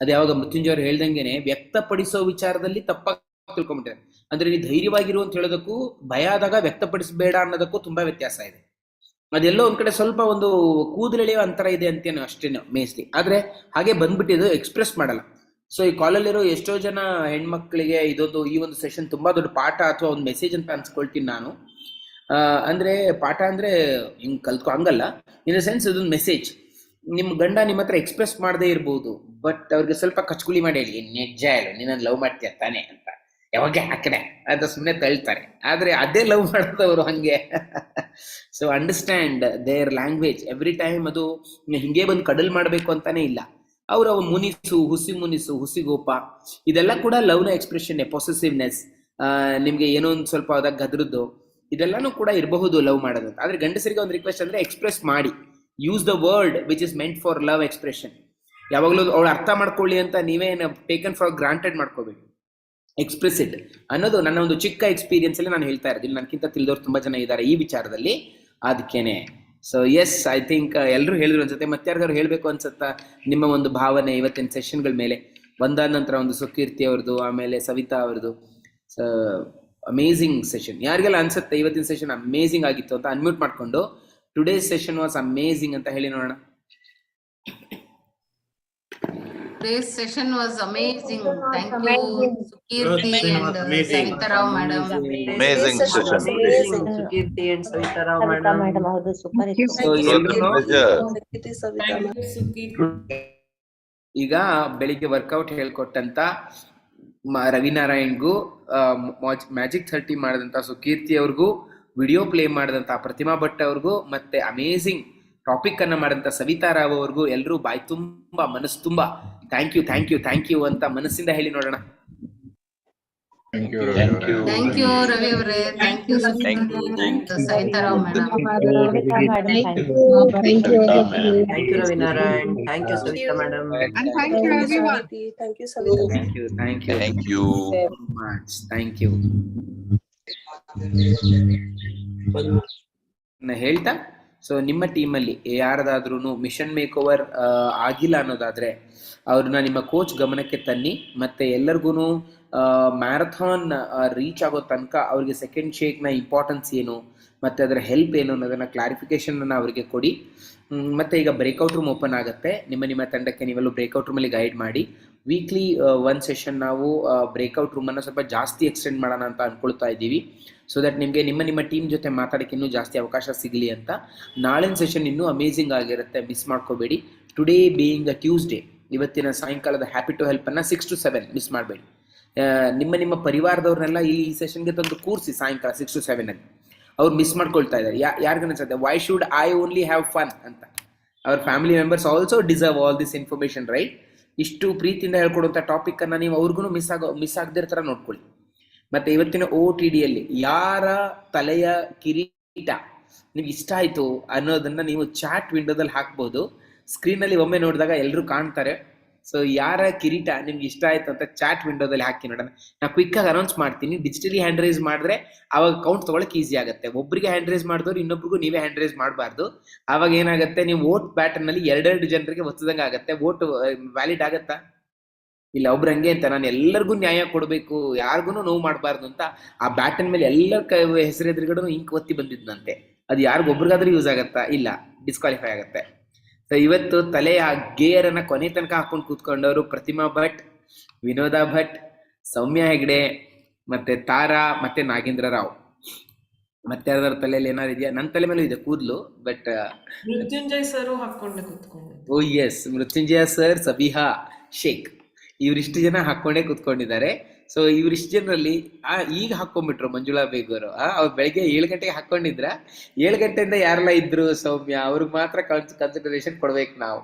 ಅದ್ ಯಾವಾಗ ಮೃತ್ಯುಂಜಯ ಅವ್ರು ಹೇಳ್ದಂಗೆನೆ ವ್ಯಕ್ತಪಡಿಸೋ ವಿಚಾರದಲ್ಲಿ ತಪ್ಪಾಗಿ ತಿಳ್ಕೊಂಡ್ಬಿಟ್ಟಿದ್ದಾರೆ. ಅಂದ್ರೆ ನೀವು ಧೈರ್ಯವಾಗಿರು ಅಂತ ಹೇಳೋದಕ್ಕೂ ಭಯ ಆದಾಗ ವ್ಯಕ್ತಪಡಿಸಬೇಡ ಅನ್ನೋದಕ್ಕೂ ತುಂಬಾ ವ್ಯತ್ಯಾಸ ಇದೆ. ಅದೆಲ್ಲೋ ಒಂದ್ ಕಡೆ ಸ್ವಲ್ಪ ಒಂದು ಕೂದಲೆಳೆಯೋ ಅಂತರ ಇದೆ ಅಂತೇನೋ ಅಷ್ಟೇನೋ ಮೇಸ್ಲಿ, ಆದ್ರೆ ಹಾಗೆ ಬಂದ್ಬಿಟ್ಟಿದ್ದು ಎಕ್ಸ್ಪ್ರೆಸ್ ಮಾಡಲ್ಲ. ಸೊ ಈ ಕಾಲಲ್ಲಿರೋ ಎಷ್ಟೋ ಜನ ಹೆಣ್ಮಕ್ಳಿಗೆ ಈ ಒಂದು ಸೆಷನ್ ತುಂಬಾ ದೊಡ್ಡ ಪಾಠ ಅಥವಾ ಒಂದು ಮೆಸೇಜ್ ಅಂತ ಅನ್ಸ್ಕೊಳ್ತೀನಿ ನಾನು. ಅಂದ್ರೆ ಪಾಠ ಅಂದ್ರೆ ಹಿಂಗ್ ಹಂಗಲ್ಲ, ಇನ್ ದ ಸೆನ್ಸ್ ಇದೊಂದು ಮೆಸೇಜ್. ನಿಮ್ ಗಂಡ ನಿಮ್ಮ ಹತ್ರ ಎಕ್ಸ್ಪ್ರೆಸ್ ಮಾಡದೇ ಇರ್ಬೋದು, ಬಟ್ ಅವ್ರಿಗೆ ಸ್ವಲ್ಪ ಕಚ್ಕುಳಿ ಮಾಡಿ ಹೇಳಿ, ನಿಜ ಹೇಳು ನೀನ್ ಲವ್ ಮಾಡ್ತೀಯ ತಾನೆ ಅಂತ, ಯಾವಾಗ ಆ ಕಡೆ ಅಂತ ಸುಮ್ಮನೆ ತಳ್ತಾರೆ. ಆದ್ರೆ ಅದೇ ಲವ್ ಮಾಡಿದವರು ಹಂಗೆ. So understand there language every time. ಅದು ಹಿಂಗೆ ಬಂದು ಕಡಲ್ ಮಾಡ್ಬೇಕು ಅಂತಾನೆ ಇಲ್ಲ. ಅವ್ರ ಮುನಿಸು, ಹುಸಿಗೋಪ ಇದೆಲ್ಲ ಕೂಡ ಲವ್ನ ಎಕ್ಸ್ಪ್ರೆಷನ್. ಪೊಸೆಸಿವ್ನೆಸ್, ನಿಮ್ಗೆ ಏನೋ ಒಂದು ಸ್ವಲ್ಪ ಆದಾಗ ಗದ್ರದ್ದು, ಇದೆಲ್ಲಾನು ಕೂಡ ಇರಬಹುದು ಲವ್ ಮಾಡೋದಂತ. ಆದ್ರೆ ಗಂಡಸರಿಗೆ ಒಂದು ರಿಕ್ವೆಸ್ಟ್ ಅಂದ್ರೆ ಎಕ್ಸ್ಪ್ರೆಸ್ ಮಾಡಿ, use the word which is meant for love expression. ಯಾವಾಗಲೂ ಅವಳು ಅರ್ಥ ಮಾಡ್ಕೊಳ್ಳಿ ಅಂತ ನೀವೇನು ಟೇಕನ್ ಫಾರ್ ಗ್ರಾಂಟೆಡ್ ಮಾಡ್ಕೋಬೇಕು. ಎಕ್ಸ್ಪ್ರೆಸ್ ಇಟ್ ಅನ್ನೋದು ನನ್ನ ಒಂದು ಚಿಕ್ಕ ಎಕ್ಸ್ಪೀರಿಯನ್ಸ್ ಅಲ್ಲಿ ನಾನು ಹೇಳ್ತಾ ಇರೋದಿಲ್ಲ. ನನಗಿಂತ ತಿಳಿದವ್ರು ತುಂಬಾ ಜನ ಇದ್ದಾರೆ ಈ ವಿಚಾರದಲ್ಲಿ, ಅದಕ್ಕೇನೆ. ಸೊ ಎಸ್, ಐ ಥಿಂಕ್ ಎಲ್ಲರೂ ಹೇಳಿದ್ರು ಅನ್ಸುತ್ತೆ. ಮತ್ತೆ ಯಾರಿಗಾರು ಹೇಳ್ಬೇಕು ಅನ್ಸುತ್ತಾ ನಿಮ್ಮ ಒಂದು ಭಾವನೆ ಇವತ್ತಿನ ಸೆಷನ್ಗಳ ಮೇಲೆ? ಒಂದಾದ ನಂತರ ಒಂದು ಸುಕೀರ್ತಿ ಅವ್ರದ್ದು, ಆಮೇಲೆ ಸವಿತಾ ಅವ್ರದ್ದು. So amazing session. ಯಾರಿಗೆಲ್ಲ ಅನ್ಸುತ್ತೆ ಇವತ್ತಿನ ಸೆಷನ್ ಅಮೇಝಿಂಗ್ ಆಗಿತ್ತು ಅಂತ ಅನ್ಮ್ಯೂಟ್ ಮಾಡ್ಕೊಂಡು ಟುಡೇಸ್ ಸೆಷನ್ ವಾಸ್ ಅಮೇಝಿಂಗ್ ಅಂತ ಹೇಳಿ ನೋಡೋಣ. Today's session was amazing. Thank you, Sukirti and Savita Rao madam. Amazing session. Amazing, Sukirti and Savita Rao madam. ಹೌದು, ಸೂಪರ್ ಇತ್ತು. So ಎಲ್ರು Sukirti, Savita madam. ಈಗ ಬೆಳಿಗ್ಗೆ ವರ್ಕೌಟ್ ಹೇಳ್ಕೊಟ್ಟಂತ ರವಿನಾರಾಯಣ್ಗೂ, ಮ್ಯಾಜಿಕ್ 30 ಮಾಡಿದಂತ ಸುಕೀರ್ತಿ ಅವ್ರಿಗೂ, ವಿಡಿಯೋ ಪ್ಲೇ ಮಾಡಿದಂತ ಪ್ರತಿಮಾ ಭಟ್ ಅವ್ರಿಗೂ, ಮತ್ತೆ ಅಮೇಝಿಂಗ್ ಟಾಪಿಕ್ ಅನ್ನ ಮಾಡಿದಂತ ಸವಿತಾ ರಾವ್ ಅವ್ರಿಗೂ ಎಲ್ರೂ ಬಾಯ್ ತುಂಬಾ ಮನಸ್ಸು ತುಂಬಾ ಥ್ಯಾಂಕ್ ಯು ಅಂತ ಮನಸ್ಸಿಂದ ಹೇಳಿ ನೋಡೋಣ. Thank you ರವಿ ಅವರೇ, thank you Savita Rao madam, Thank you Ravinarayan, thank you Savita madam, And thank you everyone. Thank you Savita. Thank you so much. Thank you. ಹೇಳ್ತಾ, ಸೊ ನಿಮ್ಮ ಟೀಮಲ್ಲಿ ಯಾರದಾದ್ರೂ ಮಿಷನ್ ಮೇಕ್ ಓವರ್ ಆಗಿಲ್ಲ ಅನ್ನೋದಾದ್ರೆ ಅವ್ರನ್ನ ನಿಮ್ಮ ಕೋಚ್ ಗಮನಕ್ಕೆ ತನ್ನಿ. ಮತ್ತೆ ಎಲ್ಲರಿಗೂ ಮ್ಯಾರಥಾನ್ ರೀಚ್ ಆಗೋ ತನಕ ಅವ್ರಿಗೆ ಸೆಕೆಂಡ್ ಶೇಕ್ನ ಇಂಪಾರ್ಟೆನ್ಸ್ ಏನು ಮತ್ತೆ ಅದರ ಹೆಲ್ಪ್ ಏನು ಅನ್ನೋದನ್ನ ಕ್ಲಾರಿಫಿಕೇಶನ್ ಅವರಿಗೆ ಕೊಡಿ. ಮತ್ತೆ ಈಗ ಬ್ರೇಕ್ಔಟ್ ರೂಮ್ ಓಪನ್ ಆಗುತ್ತೆ. ನಿಮ್ಮ ತಂಡಕ್ಕೆ ನೀವೆಲ್ಲೂ ಬ್ರೇಕ್ಔಟ್ ರೂಮಲ್ಲಿ ಗೈಡ್ ಮಾಡಿ. ವೀಕ್ಲಿ ಒಂದು ಸೆಷನ್ ನಾವು ಬ್ರೇಕ್ಔಟ್ ರೂಮನ್ನು ಸ್ವಲ್ಪ ಜಾಸ್ತಿ ಎಕ್ಸ್ಟೆಂಡ್ ಮಾಡೋಣ ಅಂತ ಅನ್ಕೊಳ್ತಾ ಇದ್ದೀವಿ. ಸೊ ದಟ್ ನಿಮಗೆ ನಿಮ್ಮ ಟೀಮ್ ಜೊತೆ ಮಾತಾಡೋಕ್ಕೆ ಇನ್ನೂ ಜಾಸ್ತಿ ಅವಕಾಶ ಸಿಗಲಿ ಅಂತ. ನಾಳಿನ ಸೆಷನ್ ಇನ್ನೂ ಅಮೇಝಿಂಗ್ ಆಗಿರುತ್ತೆ, ಮಿಸ್ ಮಾಡ್ಕೋಬೇಡಿ. ಟುಡೇ ಬೀಯಿಂಗ್ ಅ ಟ್ಯೂಸ್ಡೇ, ಇವತ್ತಿನ ಸಾಯಂಕಾಲದ ಹ್ಯಾಪಿ ಟು ಹೆಲ್ಪನ್ನು 6 to 7 ಮಿಸ್ ಮಾಡಬೇಡಿ. ನಿಮ್ಮ ಪರಿವಾರದವ್ರನ್ನೆಲ್ಲ ಈ ಸೆಷನ್ಗೆ ತಂದು ಕೂರಿಸಿ ಸಾಯಂಕಾಲ 6 to 7 ಅಲ್ಲಿ. ಅವ್ರು ಮಿಸ್ ಮಾಡ್ಕೊಳ್ತಾ ಇದ್ದಾರೆ. ಯಾರಿಗನ್ಸುತ್ತೆ why should I only have fun ಅಂತ. ಅವರ್ family members also deserve all this information, right? ಇಷ್ಟು ಪ್ರೀತಿಯಿಂದ ಹೇಳ್ಕೊಡುವಂಥ ಟಾಪಿಕನ್ನು ನೀವು ಅವ್ರಿಗೂ ಮಿಸ್ ಆಗದಿರೋ ಥರ ನೋಡ್ಕೊಳ್ಳಿ. ಮತ್ತು ಇವತ್ತಿನ OTDಯಲ್ಲಿ ಯಾರ ತಲೆಯ ಕಿರೀಟ ನಿಮ್ಗೆ ಇಷ್ಟ ಆಯಿತು ಅನ್ನೋದನ್ನು ನೀವು ಚಾಟ್ ವಿಂಡೋದಲ್ಲಿ ಹಾಕ್ಬೋದು. ಸ್ಕ್ರೀನಲ್ಲಿ ಒಮ್ಮೆ ನೋಡಿದಾಗ ಎಲ್ಲರೂ ಕಾಣ್ತಾರೆ. ಸೊ ಯಾರ ಕಿರೀಟ ನಿಮ್ಗೆ ಇಷ್ಟ ಆಯ್ತು ಅಂತ ಚಾಟ್ ವಿಂಡೋದಲ್ಲಿ ಹಾಕಿ ನೋಡೋಣ. ನಾನು ಕ್ವಿಕ್ಕಾಗಿ ಅನೌನ್ಸ್ ಮಾಡ್ತೀನಿ. ಡಿಜಿಟಲಿ ಹ್ಯಾಂಡ್ ರೈಸ್ ಮಾಡಿದ್ರೆ ಅವಾಗ ಕೌಂಟ್ ತೊಗೊಳಕ್ಕೆ ಈಸಿ ಆಗುತ್ತೆ. ಒಬ್ಬರಿಗೆ ಹ್ಯಾಂಡ್ ರೈಸ್ ಮಾಡಿದವ್ರು ಇನ್ನೊಬ್ರಿಗೂ ನೀವೇ ಹ್ಯಾಂಡ್ ರೈಸ್ ಮಾಡಬಾರ್ದು. ಆವಾಗ ಏನಾಗುತ್ತೆ, ನೀವು ವೋಟ್ ಪ್ಯಾಟರ್ನಲ್ಲಿ 2 ಜನರಿಗೆ ಒತ್ತದಂಗೆ ಆಗುತ್ತೆ. ವೋಟ್ ವ್ಯಾಲಿಡ್ ಆಗುತ್ತಾ? ಇಲ್ಲ, ಒಬ್ರು ಹಂಗೆ ಅಂತ ನಾನು ಎಲ್ಲರಿಗೂ ನ್ಯಾಯ ಕೊಡಬೇಕು, ಯಾರಿಗೂ ನೋವು ಮಾಡಬಾರ್ದು ಅಂತ ಆ ಬ್ಯಾಟನ್ ಮೇಲೆ ಎಲ್ಲರ ಹೆಸರು ಎದುರುಗಡೆ ಇಂಕ್ ಒತ್ತಿ ಬಂದಿದ್ದಂತೆ. ಅದು ಯಾರಿಗೊಬ್ರಿಗಾದ್ರೂ ಯೂಸ್ ಆಗುತ್ತಾ? ಇಲ್ಲ, ಡಿಸ್ಕ್ವಾಲಿಫೈ ಆಗುತ್ತೆ. ಸೊ ಇವತ್ತು ತಲೆಯ ಗೇಯರನ್ನು ಕೊನೆ ತನಕ ಹಾಕೊಂಡು ಕೂತ್ಕೊಂಡವರು ಪ್ರತಿಮಾ ಭಟ್, ವಿನೋದ ಭಟ್, ಸೌಮ್ಯ ಹೆಗ್ಡೆ, ಮತ್ತೆ ತಾರಾ, ಮತ್ತೆ ನಾಗೇಂದ್ರ ರಾವ್. ಮತ್ತೆ ಯಾರ್ದಾರ ತಲೆಯಲ್ಲಿ ಏನಾದ್ರು ಇದೆಯಾ? ನನ್ನ ತಲೆ ಮೇಲೂ ಇದೆ ಕೂದಲು, ಬಟ್ ಮೃತ್ಯುಂಜಯ್ ಸರ್ ಹಾಕೊಂಡೆ ಕೂತ್ಕೊಂಡು. ಓ ಎಸ್, ಮೃತ್ಯುಂಜಯ ಸರ್, ಸಬಿಹಾ ಶೇಖ್, ಇವರಿಷ್ಟು ಜನ ಹಾಕೊಂಡೇ ಕೂತ್ಕೊಂಡಿದ್ದಾರೆ. ಸೊ ಇವರಿಷ್ಟು ಜನರಲ್ಲಿ ಈಗ ಹಾಕೊಂಡ್ಬಿಟ್ರು ಮಂಜುಳಾ ಬೇಗವರು. ಅವ್ರು ಬೆಳಗ್ಗೆ 7 ಗಂಟೆಗೆ ಹಾಕೊಂಡಿದ್ರ. 7 ಗಂಟೆಯಿಂದ ಯಾರೆಲ್ಲ ಇದ್ರು ಸೌಮ್ಯ, ಅವ್ರಿಗೆ ಮಾತ್ರ ಕನ್ಸಿಡರೇಷನ್ ಕೊಡ್ಬೇಕು ನಾವು.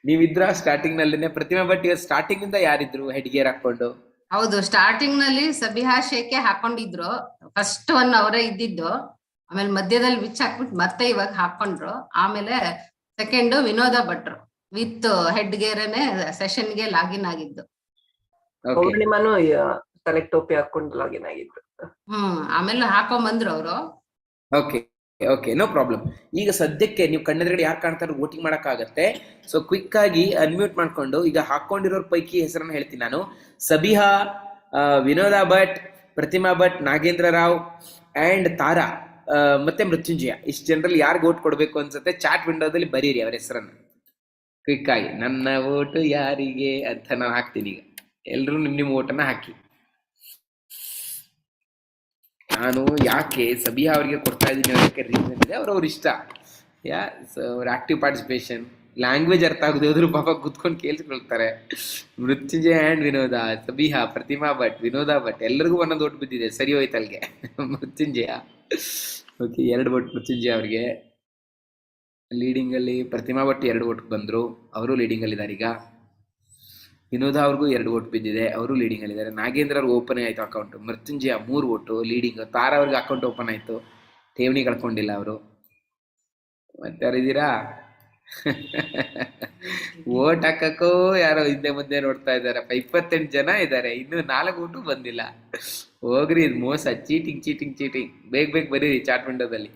ನೀವಿದ್ರ ಸ್ಟಾರ್ಟಿಂಗ್ ನಲ್ಲಿನೇ? ಪ್ರತಿಮಾ ಭಟ್ ಸ್ಟಾರ್ಟಿಂಗ್ ಇಂದ ಯಾರಿದ್ರು ಹೆಡ್ ಗೇರ್ ಹಾಕೊಂಡು? ಹೌದು, ಸ್ಟಾರ್ಟಿಂಗ್ ನಲ್ಲಿ ಸಬಿಹಾ ಶೇಖೆ ಹಾಕೊಂಡಿದ್ರು. ಫಸ್ಟ್ 1 ಅವರೇ ಇದ್ದಿದ್ದು. ಆಮೇಲೆ ಮಧ್ಯದಲ್ಲಿ ವಿಚ್ ಹಾಕ್ಬಿಟ್ಟು ಮತ್ತೆ ಇವಾಗ ಹಾಕೊಂಡ್ರು. ಆಮೇಲೆ ಸೆಕೆಂಡ್ ವಿನೋದ ಭಟ್ರು ವಿತ್ ಹೆಡ್ ಗೇರನೆ ಸೆಷನ್ಗೆ ಲಾಗಿನ್ ಆಗಿದ್ದು. ಪೌರ್ಣಿಮಾನು ತಲೆಗೆ ಟೋಪಿ ಹಾಕೊಂಡು ಲಾಗಿನ್ ಆಗಿದ್ರು. ಆಮೇಲೆ ಹಾಕೊಂಡ್ ಬಂದ್ರು ಅವರು. Okay, no problem. ಈಗ ಸದ್ಯಕ್ಕೆ ನೀವು ಕಣ್ಣೆದುರುಗಡೆ ಯಾರು ಕಾಣ್ತಾರೋ ವೋಟಿಂಗ್ ಮಾಡಕ್ಕಾಗತ್ತೆ. ಸೊ ಕ್ವಿಕ್ ಆಗಿ ಅನ್ಮ್ಯೂಟ್ ಮಾಡ್ಕೊಂಡು ಈಗ ಹಾಕೊಂಡಿರೋರ್ ಪೈಕಿ ಹೆಸರನ್ನ ಹೇಳ್ತೀನಿ ನಾನು. ಸಬಿಹಾ, ವಿನೋದ ಭಟ್, ಪ್ರತಿಮಾ ಭಟ್, ನಾಗೇಂದ್ರ ರಾವ್ ಅಂಡ್ ತಾರಾ, ಮತ್ತೆ ಮೃತ್ಯುಂಜಯ. ಇಷ್ಟು ಜನರಲ್ಲಿ ಯಾರಿಗೆ ವೋಟ್ ಕೊಡ್ಬೇಕು ಅನ್ಸುತ್ತೆ ಚಾಟ್ ವಿಂಡೋದಲ್ಲಿ ಬರೀರಿ ಅವ್ರ ಹೆಸರನ್ನ ಕ್ವಿಕ್ ಆಗಿ. ನನ್ನ ವೋಟು ಯಾರಿಗೆ ಅಂತ ನಾವು ಹಾಕ್ತೀನಿ. ಈಗ ಎಲ್ರು ನಿಮ್ಮ ವೋಟನ್ನ ಹಾಕಿ. ನಾನು ಯಾಕೆ ಸಬಿಹಾ ಅವರಿಗೆ ಕೊಡ್ತಾ ಇದ್ದೀನಿ ಅನ್ನೋದಕ್ಕೆ ರೀಸನ್ ಇದೆ. ಅವ್ರ ಇಷ್ಟ. ಅವ್ರ ಆಕ್ಟಿವ್ ಪಾರ್ಟಿಸಿಪೇಷನ್, ಲ್ಯಾಂಗ್ವೇಜ್ ಅರ್ಥ ಆಗೋದು ಹೋದ್ರು ಪಾಪ ಕುತ್ಕೊಂಡು ಕೇಳಿಸ್ಕೊಳ್ತಾರೆ. ಮೃತ್ಯುಂಜಯ ಆ್ಯಂಡ್ ವಿನೋದ, ಸಬಿಹಾ, ಪ್ರತಿಮಾ ಭಟ್, ವಿನೋದ ಭಟ್ ಎಲ್ಲರಿಗೂ ಒಂದೊಂದು ಓಟ್ ಬಿದ್ದಿದೆ. ಸರಿ ಹೋಯ್ತು ಅಲ್ಲಿಗೆ ಮೃತ್ಯುಂಜಯ. ಓಕೆ, 2 ವೋಟ್ ಮೃತ್ಯುಂಜಯ ಅವ್ರಿಗೆ. ಲೀಡಿಂಗಲ್ಲಿ ಪ್ರತಿಮಾ ಭಟ್ 2 ವೋಟ್ ಬಂದರು, ಅವರು ಲೀಡಿಂಗಲ್ಲಿದ್ದಾರೆ. ಈಗ ವಿನೋದ ಅವ್ರಿಗೂ 2 ವೋಟ್ ಬಿದ್ದಿದೆ, ಅವರು ಲೀಡಿಂಗಲ್ಲಿದ್ದಾರೆ. ನಾಗೇಂದ್ರ ಅವ್ರಿಗೆ ಓಪನ್ ಆಯಿತು account. Mrityunjaya 3 vote leading. Tara ಅವ್ರಿಗೆ ಅಕೌಂಟ್ ಓಪನ್ ಆಯಿತು, ಠೇವಣಿ ಕಳ್ಕೊಂಡಿಲ್ಲ ಅವರು. ಮತ್ತೆ ಯಾರಿದ್ದೀರಾ? ವೋಟ್ ಹಾಕಕ್ಕೋ ಯಾರೋ ಹಿಂದೆ ಮುಂದೆ ನೋಡ್ತಾ ಇದ್ದಾರೆ. 28 ಜನ ಇದ್ದಾರೆ, ಇನ್ನೂ 4 ವೋಟು ಬಂದಿಲ್ಲ. ಹೋಗ್ರಿ, ಇದು ಮೋಸ, ಚೀಟಿಂಗ್. ಬೇಗ ಬರೀರಿ ಚಾಟ್ ವಿಂಡೋದಲ್ಲಿ.